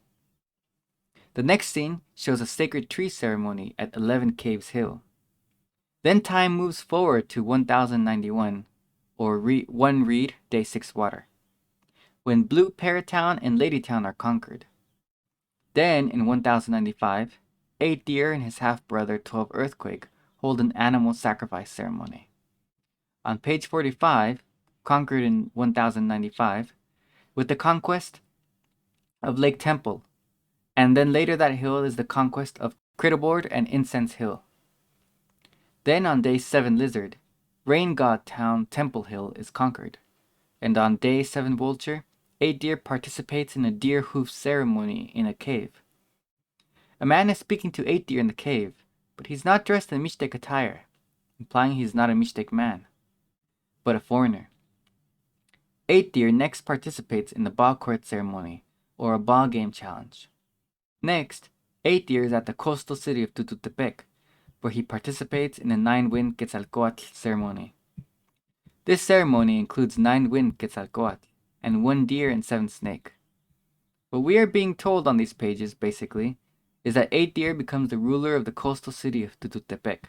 Speaker 1: The next scene shows a sacred tree ceremony at 11 Caves Hill. Then time moves forward to 1091, or 1 Reed, Day 6 Water, when Blue Parrot Town and Lady Town are conquered. Then, in 1095, 8 Deer and his half-brother 12 Earthquake hold an animal sacrifice ceremony. On page 45, conquered in 1095, with the conquest of Lake Temple, and then later that hill is the conquest of Critterboard and Incense Hill. Then on day 7 Lizard, Rain God Town Temple Hill is conquered, and on day 7 Vulture, 8 Deer participates in a deer hoof ceremony in a cave. A man is speaking to 8 Deer in the cave, but he's not dressed in Mixtec attire, implying he's not a Mixtec man, but a foreigner. 8 Deer next participates in the ball court ceremony, or a ball game challenge. Next, 8 Deer is at the coastal city of Tututepec, where he participates in the 9-wind Quetzalcoatl ceremony. This ceremony includes 9-wind Quetzalcoatl, and 1 deer and 7 snake. What we are being told on these pages, basically, is that 8 Deer becomes the ruler of the coastal city of Tututepec.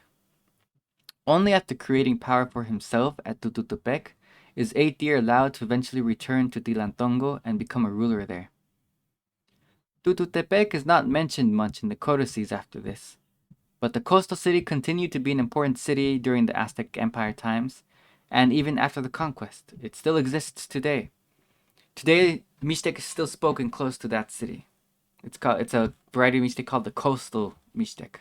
Speaker 1: Only after creating power for himself at Tututepec is 8 Deer allowed to eventually return to Tilantongo and become a ruler there. Tututepec is not mentioned much in the codices after this, but the coastal city continued to be an important city during the Aztec Empire times, and even after the conquest. It still exists today. Today, Mixtec is still spoken close to that city. It's a variety of Mixtec called the coastal Mixtec.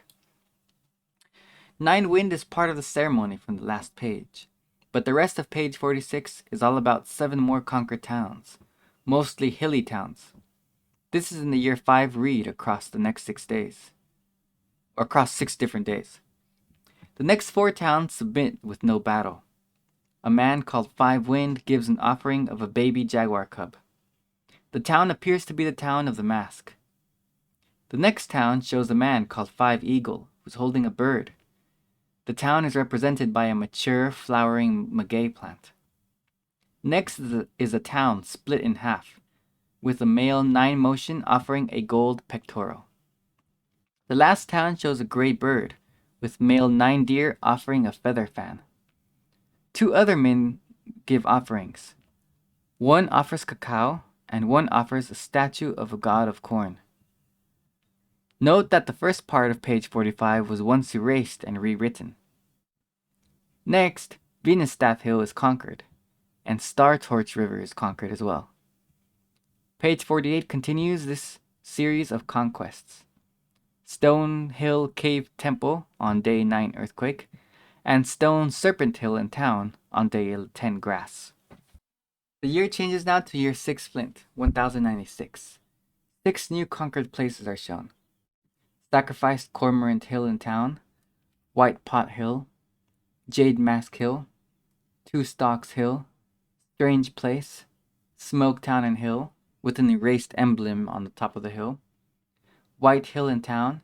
Speaker 1: 9-wind is part of the ceremony from the last page, but the rest of page 46 is all about 7 more conquered towns, mostly hilly towns. This is in the year 5 read across the next 6 days. Across 6 different days. The next 4 towns submit with no battle. A man called 5-wind gives an offering of a baby jaguar cub. The town appears to be the town of the mask. The next town shows a man called 5-eagle who's holding a bird. The town is represented by a mature, flowering maguey plant. Next is a town split in half, with a male 9-motion offering a gold pectoral. The last town shows a gray bird, with male 9 deer offering a feather fan. 2 other men give offerings. One offers cacao, and one offers a statue of a god of corn. Note that the first part of page 45 was once erased and rewritten. Next, Venusstaff Hill is conquered, and Star Torch River is conquered as well. Page 48 continues this series of conquests. Stone Hill Cave Temple on day 9 Earthquake, and Stone Serpent Hill in town on day 10 Grass. The year changes now to year 6 Flint, 1096. 6 new conquered places are shown. Sacrificed Cormorant Hill in town, White Pot Hill, Jade Mask Hill, Two Stalks Hill, Strange Place, Smoketown and Hill, with an erased emblem on the top of the hill, White Hill in town,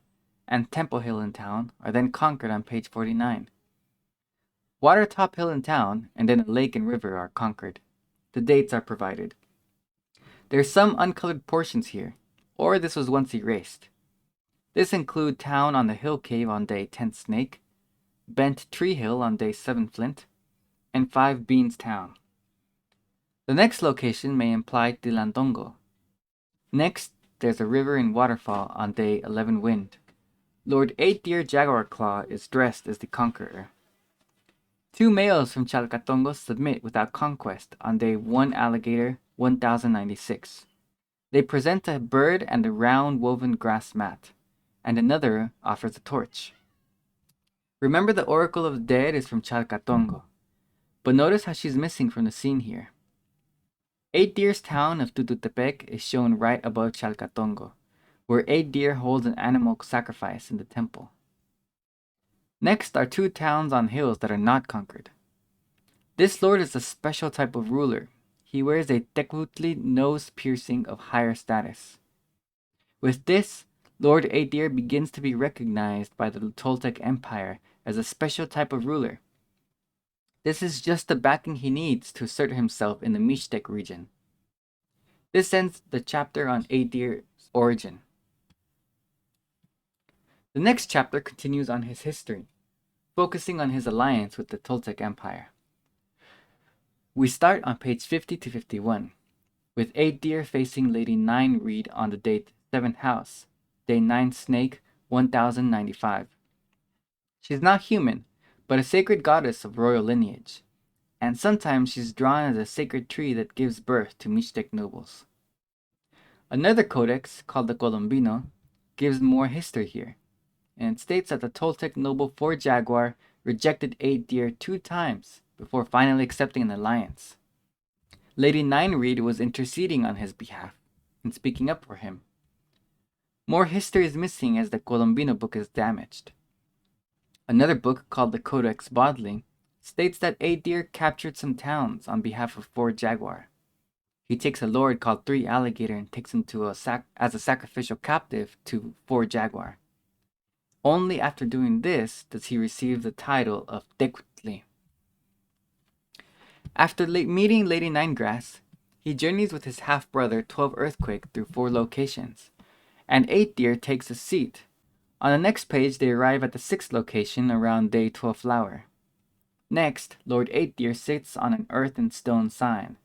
Speaker 1: and Temple Hill in town are then conquered on page 49. Watertop Hill in town, and then a lake and river are conquered. The dates are provided. There's some uncolored portions here, or this was once erased. This include Town on the Hill Cave on day 10 Snake, Bent Tree Hill on day 7 Flint, and 5 Beans Town. The next location may imply Tilantongo. Next, there's a river and waterfall on day 11 Wind. Lord 8 Deer Jaguar Claw is dressed as the conqueror. 2 males from Chalcatongo submit without conquest on day 1 Alligator 1096. They present a bird and a round woven grass mat, and another offers a torch. Remember, the Oracle of the Dead is from Chalcatongo, but notice how she's missing from the scene here. 8 Deer's town of Tututepec is shown right above Chalcatongo, where 8 Deer holds an animal sacrifice in the temple. Next are 2 towns on hills that are not conquered. This lord is a special type of ruler. He wears a Tecuhtli nose piercing of higher status. With this, Lord 8 Deer begins to be recognized by the Toltec Empire as a special type of ruler. This is just the backing he needs to assert himself in the Mixtec region. This ends the chapter on 8 Deer's origin. The next chapter continues on his history, focusing on his alliance with the Toltec Empire. We start on page 50 to 51, with 8 Deer facing Lady 9 Reed on the date 7th house, day 9 Snake 1095. She's not human, but a sacred goddess of royal lineage, and sometimes she's drawn as a sacred tree that gives birth to Mixtec nobles. Another codex, called the Colombino, gives more history here, and it states that the Toltec noble 4 Jaguar rejected 8 Deer 2 times before finally accepting an alliance. Lady 9 Reed was interceding on his behalf and speaking up for him. More history is missing as the Colombino book is damaged. Another book, called the Codex Bodley, states that 8 Deer captured some towns on behalf of 4 Jaguar. He takes a lord called 3 Alligator and takes him to as a sacrificial captive to 4 Jaguar. Only after doing this does he receive the title of Tecuhtli. After meeting Lady Ninegrass, he journeys with his half-brother 12 Earthquake through 4 locations, and 8 Deer takes a seat. On the next page, they arrive at the 6th location around day 12 flower. Next, Lord 8 Deer sits on an earth and stone sign,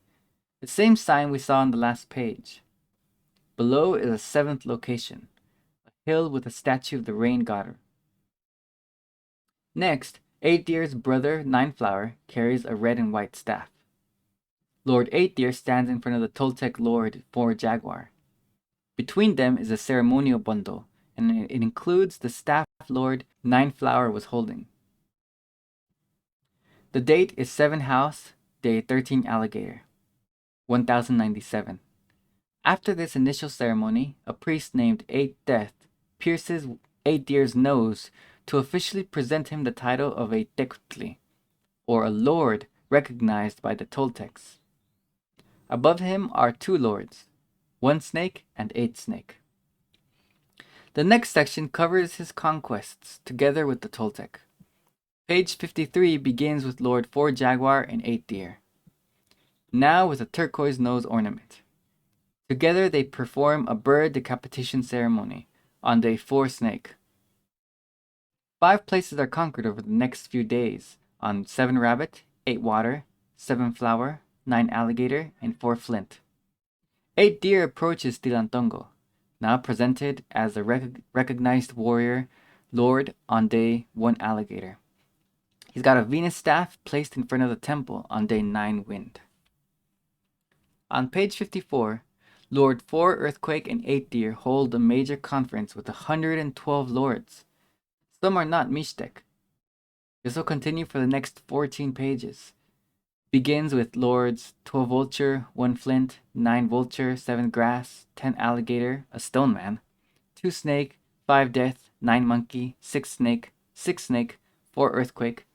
Speaker 1: the same sign we saw on the last page. Below is a 7th location, a hill with a statue of the rain god. Next, 8 Deer's brother 9 Flower carries a red and white staff. Lord 8 Deer stands in front of the Toltec Lord 4 Jaguar. Between them is a ceremonial bundle, and it includes the staff Lord 9 Flower was holding. The date is 7 House, day 13 Alligator, 1097. After this initial ceremony, a priest named 8 Death pierces 8 Deer's nose to officially present him the title of a Tecuhtli, or a lord recognized by the Toltecs. Above him are 2 lords, 1 Snake and 8 Snake. The next section covers his conquests together with the Toltec. Page 53 begins with Lord 4 Jaguar and 8 Deer, now with a turquoise nose ornament. Together they perform a bird decapitation ceremony on day 4 Snake. 5 places are conquered over the next few days on 7 Rabbit, 8 Water, 7 Flower, 9 Alligator, and 4 Flint. 8 Deer approaches Tilantongo, now presented as a recognized warrior lord on day 1 Alligator. He's got a Venus staff placed in front of the temple on day 9 Wind. On page 54, Lord 4 Earthquake and 8 Deer hold a major conference with 112 lords. Some are not Mixtec. This will continue for the next 14 pages. Begins with Lords 12 Vulture, 1 Flint, 9 Vulture, 7 Grass, 10 Alligator, a Stone Man, 2 Snake, 5 Death, 9 Monkey, 6 Snake, 6 Snake, 4 Earthquake.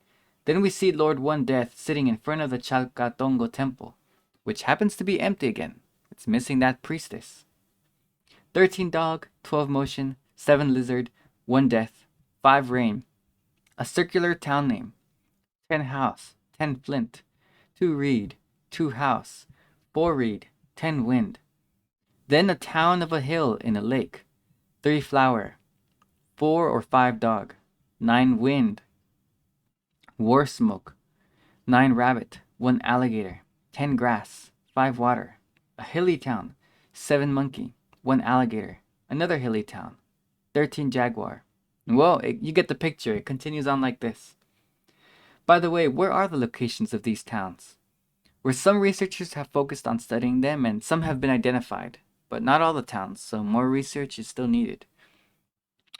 Speaker 1: Then we see Lord 1 Death sitting in front of the Chalcatongo temple, which happens to be empty again. It's missing that priestess. 13 Dog, 12 Motion, 7 Lizard, 1 Death, 5 Rain, a circular town name, 10 House, 10 Flint, 2 Reed, 2 House, 4 Reed, 10 Wind. Then a town of a hill in a lake, 3 Flower, 4 or 5 Dog, 9 Wind, War Smoke, 9 Rabbit, 1 Alligator, 10 Grass, 5 Water, a hilly town, 7 Monkey, 1 Alligator, another hilly town, 13 Jaguar. Well, you get the picture. It continues on like this. By the way, where are the locations of these towns? Where some researchers have focused on studying them and some have been identified, but not all the towns, so more research is still needed.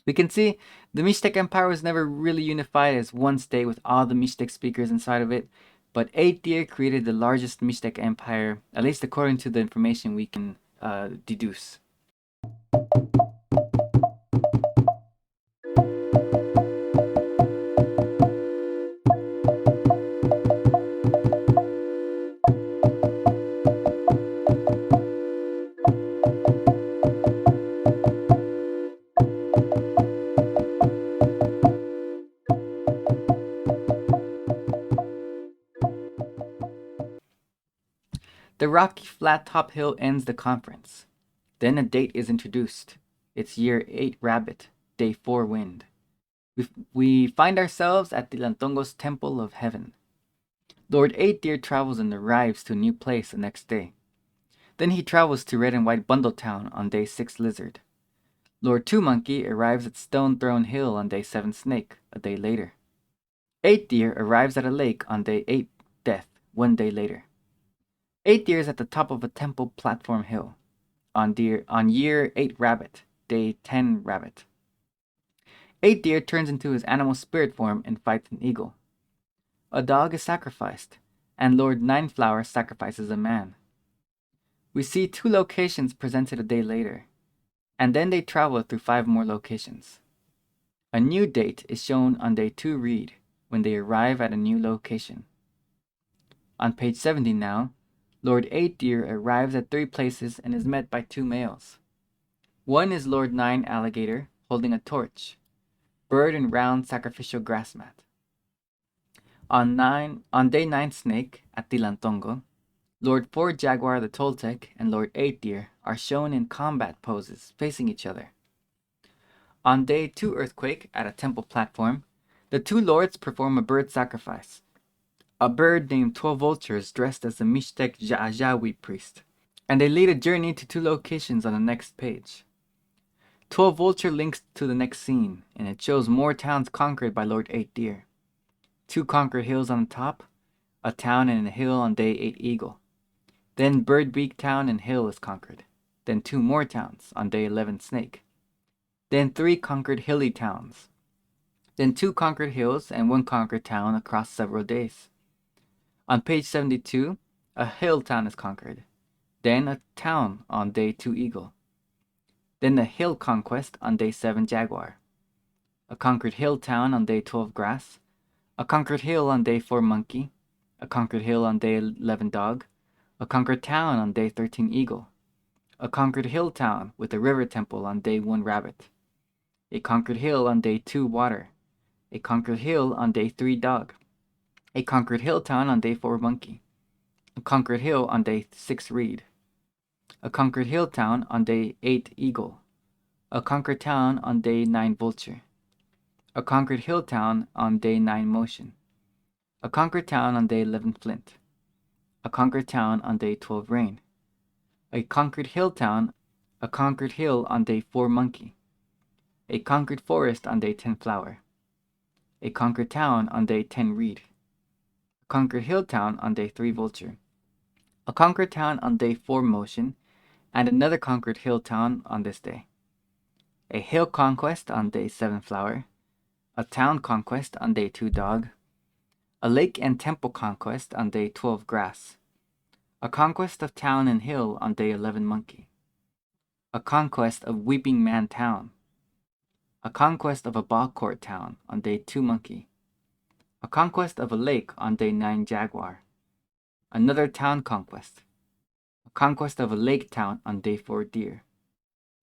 Speaker 1: We can see the Mixtec Empire was never really unified as one state with all the Mixtec speakers inside of it, but 8 Deer created the largest Mixtec empire, at least according to the information we can deduce. The rocky flat top hill ends the conference. Then a date is introduced. It's year 8 Rabbit, day 4 Wind. We find ourselves at Tilantongo's Temple of Heaven. Lord 8 Deer travels and arrives to a new place the next day. Then he travels to Red and White Bundle Town on day 6 Lizard. Lord 2 Monkey arrives at Stone Throne Hill on day 7 Snake, a day later. 8 Deer arrives at a lake on day 8 Death, 1 day later. 8 deer is at the top of a temple platform hill. On year 8 rabbit, day 10 rabbit. 8 deer turns into his animal spirit form and fights an eagle. A dog is sacrificed, and Lord Nineflower sacrifices a man. We see 2 locations presented a day later, and then they travel through 5 more locations. A new date is shown on day 2 read, when they arrive at a new location. On page 70 now, Lord 8 Deer arrives at 3 places and is met by 2 males. One is Lord 9 Alligator, holding a torch, bird and round sacrificial grass mat. On day 9 Snake, at Tilantongo, Lord 4 Jaguar the Toltec and Lord 8 Deer are shown in combat poses, facing each other. On day 2 Earthquake, at a temple platform, the 2 lords perform a bird sacrifice. A bird named 12 Vultures dressed as the Mixtec Jaajawi priest, and they lead a journey to 2 locations on the next page. 12 Vulture links to the next scene, and it shows more towns conquered by Lord 8 Deer. 2 conquered hills on the top, a town and a hill on day 8 Eagle. Then Birdbeak Town and Hill is conquered. Then 2 more towns on day 11 Snake. Then 3 conquered hilly towns. Then 2 conquered hills and 1 conquered town across several days. On page 72, a hill town is conquered. Then a town on day 2 Eagle. Then the hill conquest on day 7 Jaguar. A conquered hill town on day 12 Grass. A conquered hill on day 4 Monkey. A conquered hill on day 11 Dog. A conquered town on day 13 Eagle. A conquered hill town with a river temple on day 1 Rabbit. A conquered hill on day 2 Water. A conquered hill on day 3 Dog. A conquered hill town on day 4 Monkey. A conquered hill on day 6 Reed. A conquered hill town on day 8 Eagle. A conquered town on day 9 Vulture. A conquered hill town on day 9 Motion. A conquered town on day 11 Flint. A conquered town on day 12 Rain. A conquered hill town, a conquered hill on day 4 Monkey. A conquered forest on day 10 Flower. A conquered town on day 10 Reed. A conquered hill town on day 3 Vulture. A conquered town on day 4 Motion, and another conquered hill town on this day. A hill conquest on day 7 Flower. A town conquest on day 2 Dog. A lake and temple conquest on day 12 Grass. A conquest of town and hill on day 11 Monkey. A conquest of Weeping Man Town. A conquest of a ball court town on day 2 Monkey. A conquest of a lake on day 9 Jaguar. Another town conquest. A conquest of a lake town on day 4 Deer.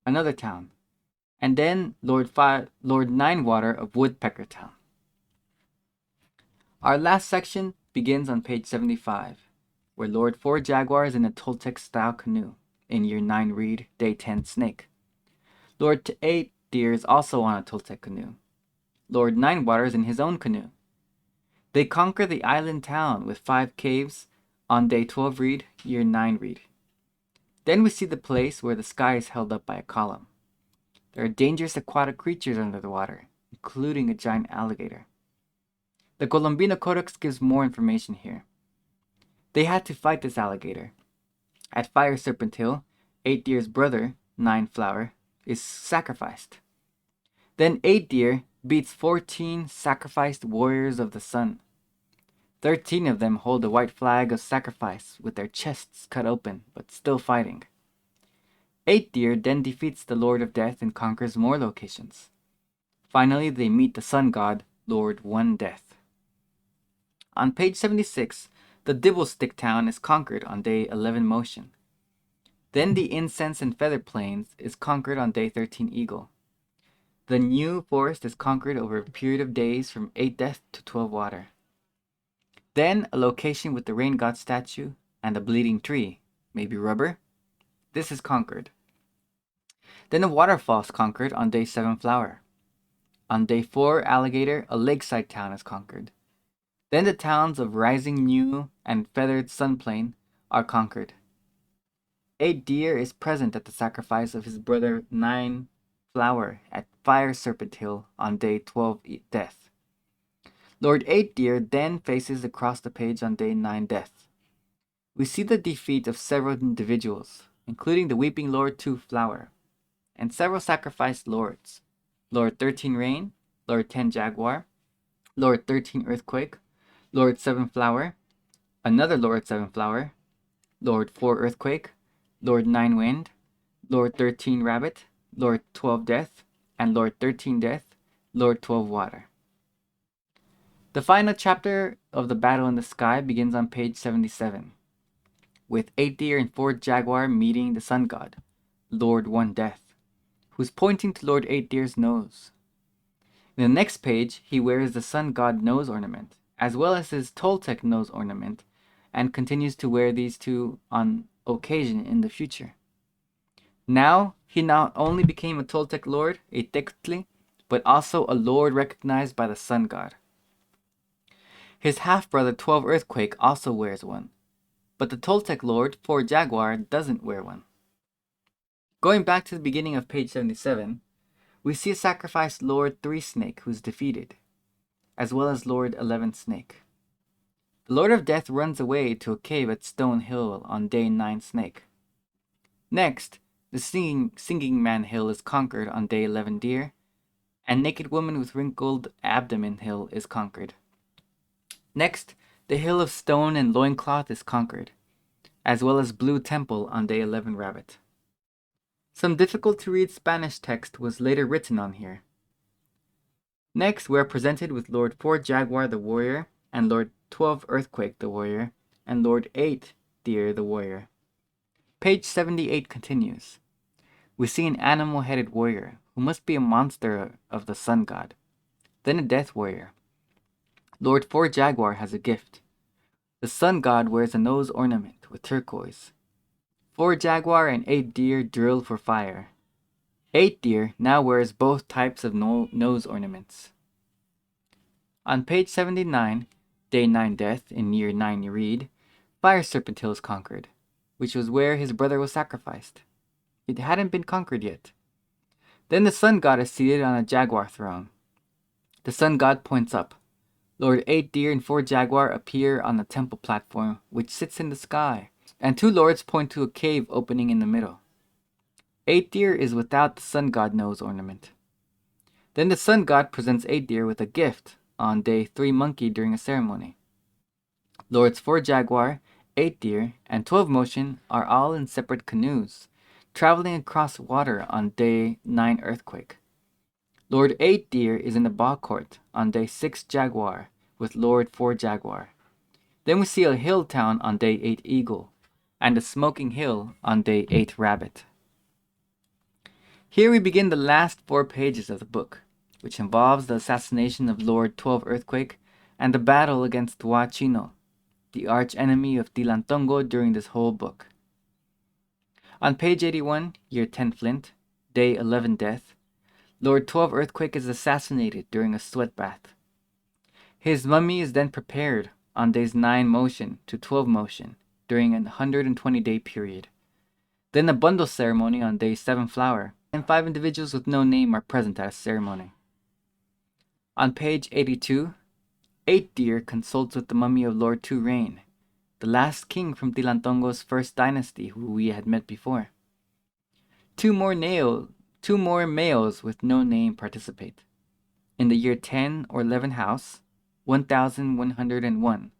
Speaker 1: Another town. And then Lord 9 Water of Woodpecker Town. Our last section begins on page 75, where Lord 4 Jaguar is in a Toltec-style canoe, in year 9 Reed, day 10 Snake. Lord 8 Deer is also on a Toltec canoe. Lord 9 Water is in his own canoe. They conquer the island town with 5 caves on day 12 Reed, year 9 Reed. Then we see the place where the sky is held up by a column. There are dangerous aquatic creatures under the water, including a giant alligator. The Colombino Codex gives more information here. They had to fight this alligator. At Fire Serpent Hill, 8 Deer's brother, 9 Flower, is sacrificed. Then 8 Deer beats 14 sacrificed warriors of the sun. 13 of them hold a white flag of sacrifice with their chests cut open, but still fighting. 8 Deer then defeats the Lord of Death and conquers more locations. Finally, they meet the sun god, Lord 1 Death. On page 76, the Dibblestick town is conquered on day 11 Motion. Then the Incense and Feather Plains is conquered on day 13 Eagle. The new forest is conquered over a period of days from 8 Death to 12 Water. Then a location with the rain god statue and a bleeding tree, maybe rubber. This is conquered. Then a waterfall is conquered on day 7 Flower. On day 4 Alligator, a lakeside town is conquered. Then the towns of Rising New and Feathered Sunplain are conquered. 8 Deer is present at the sacrifice of his brother 9 Flower at Fire Serpent Hill on day 12 Death. Lord 8 Deer then faces across the page on day 9 Death. We see the defeat of several individuals, including the Weeping Lord 2 Flower, and several sacrificed lords. Lord 13 Rain, Lord 10 Jaguar, Lord 13 Earthquake, Lord 7 Flower, another Lord 7 Flower, Lord 4 Earthquake, Lord 9 Wind, Lord 13 Rabbit, Lord 12 Death, and Lord 13 Death, Lord 12 Water. The final chapter of the battle in the sky begins on page 77, with 8 Deer and 4 Jaguar meeting the Sun God, Lord 1 Death, who's pointing to Lord 8 Deer's nose. In the next page, he wears the Sun God nose ornament, as well as his Toltec nose ornament, and continues to wear these two on occasion in the future. Now, he not only became a Toltec lord, a Tectli, but also a lord recognized by the Sun God. His half-brother 12 Earthquake also wears one, but the Toltec lord 4 Jaguar doesn't wear one. Going back to the beginning of page 77, we see a sacrificed Lord 3 Snake who's defeated, as well as Lord 11 Snake. The Lord of Death runs away to a cave at Stone Hill on day 9 Snake. Next, the Singing Man Hill is conquered on day 11 Deer, and Naked Woman with Wrinkled Abdomen Hill is conquered. Next, the Hill of Stone and Loincloth is conquered, as well as Blue Temple on day 11 Rabbit. Some difficult to read Spanish text was later written on here. Next, we are presented with Lord 4 Jaguar the Warrior, and Lord 12 Earthquake the Warrior, and Lord 8 Deer the Warrior. Page 78 continues. We see an animal-headed warrior, who must be a monster of the Sun God, then a death warrior. Lord 4 Jaguar has a gift. The Sun God wears a nose ornament with turquoise. 4 Jaguar and 8 Deer drill for fire. 8 Deer now wears both types of nose ornaments. On page 79, day 9 Death, in year 9 you read, Fire Serpent Hill is conquered, which was where his brother was sacrificed. It hadn't been conquered yet. Then the Sun God is seated on a jaguar throne. The Sun God points up. Lord 8 Deer and 4 Jaguar appear on the temple platform, which sits in the sky, and 2 lords point to a cave opening in the middle. 8 Deer is without the Sun God nose ornament. Then the Sun God presents 8 Deer with a gift on day 3 Monkey during a ceremony. Lords 4 Jaguar, 8 Deer, and 12 Motion are all in separate canoes, traveling across water on day 9 Earthquake. Lord 8 Deer is in the ball court on day 6 Jaguar with Lord 4 Jaguar. Then we see a hill town on day 8 Eagle, and a smoking hill on day 8 Rabbit. Here we begin the last 4 pages of the book, which involves the assassination of Lord 12 Earthquake and the battle against Huachino, the arch-enemy of Tilantongo during this whole book. On page 81, year 10 Flint, day 11 Death, Lord 12 Earthquake is assassinated during a sweat bath. His mummy is then prepared on days 9 Motion to 12 Motion during a 120-day period. Then a bundle ceremony on day 7 Flower, and 5 individuals with no name are present at a ceremony. On page 82, 8 Deer consults with the mummy of Lord 2 Rain, the last king from Tilantongo's first dynasty who we had met before. Two more males with no name participate. In the year 10 or 11 house, 1101,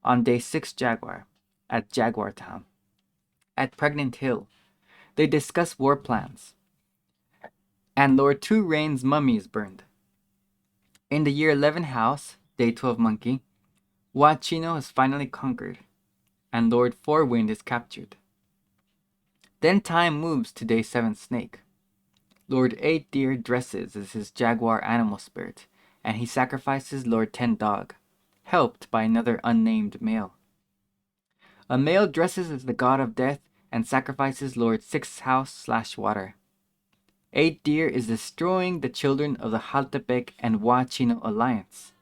Speaker 1: on day 6 Jaguar, at Jaguar Town. At Pregnant Hill, they discuss war plans, and Lord 2 Rain's mummy is burned. In the year 11 house, day 12 Monkey, Huachino is finally conquered, and Lord 4 Wind is captured. Then time moves to day 7 Snake. Lord 8 Deer dresses as his jaguar animal spirit, and he sacrifices Lord 10 Dog, helped by another unnamed male. A male dresses as the god of death and sacrifices Lord 6 House/Water. 8 Deer is destroying the children of the Jaltepec and Huachino alliance.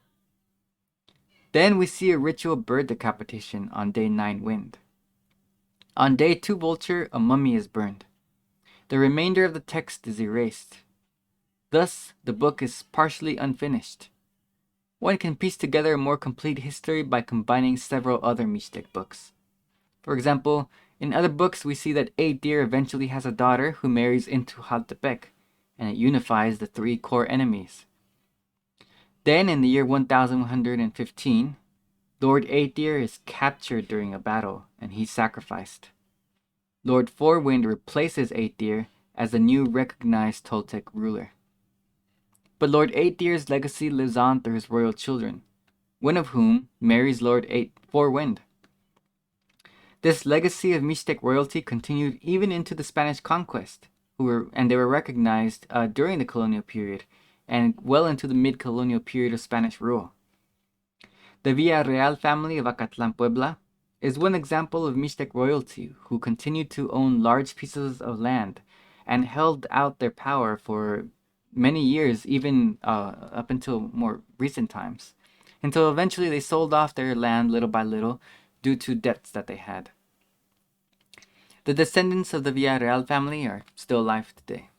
Speaker 1: Then we see a ritual bird decapitation on day 9 Wind. On day 2 Vulture, a mummy is burned. The remainder of the text is erased. Thus, the book is partially unfinished. One can piece together a more complete history by combining several other Mixtec books. For example, in other books we see that 8 Deer eventually has a daughter who marries into Haltepec, and it unifies the three core enemies. Then, in the year 1115, Lord 8 Deer is captured during a battle, and he's sacrificed. Lord Fourwind replaces 8 Deer as the new recognized Toltec ruler. But Lord 8 Deer's legacy lives on through his royal children, one of whom marries Lord 8 Fourwind. This legacy of Mixtec royalty continued even into the Spanish conquest, they were recognized during the colonial period and well into the mid-colonial period of Spanish rule. The Villarreal family of Acatlan, Puebla, is one example of Mixtec royalty who continued to own large pieces of land and held out their power for many years, even up until more recent times, until eventually they sold off their land little by little due to debts that they had. The descendants of the Villarreal family are still alive today.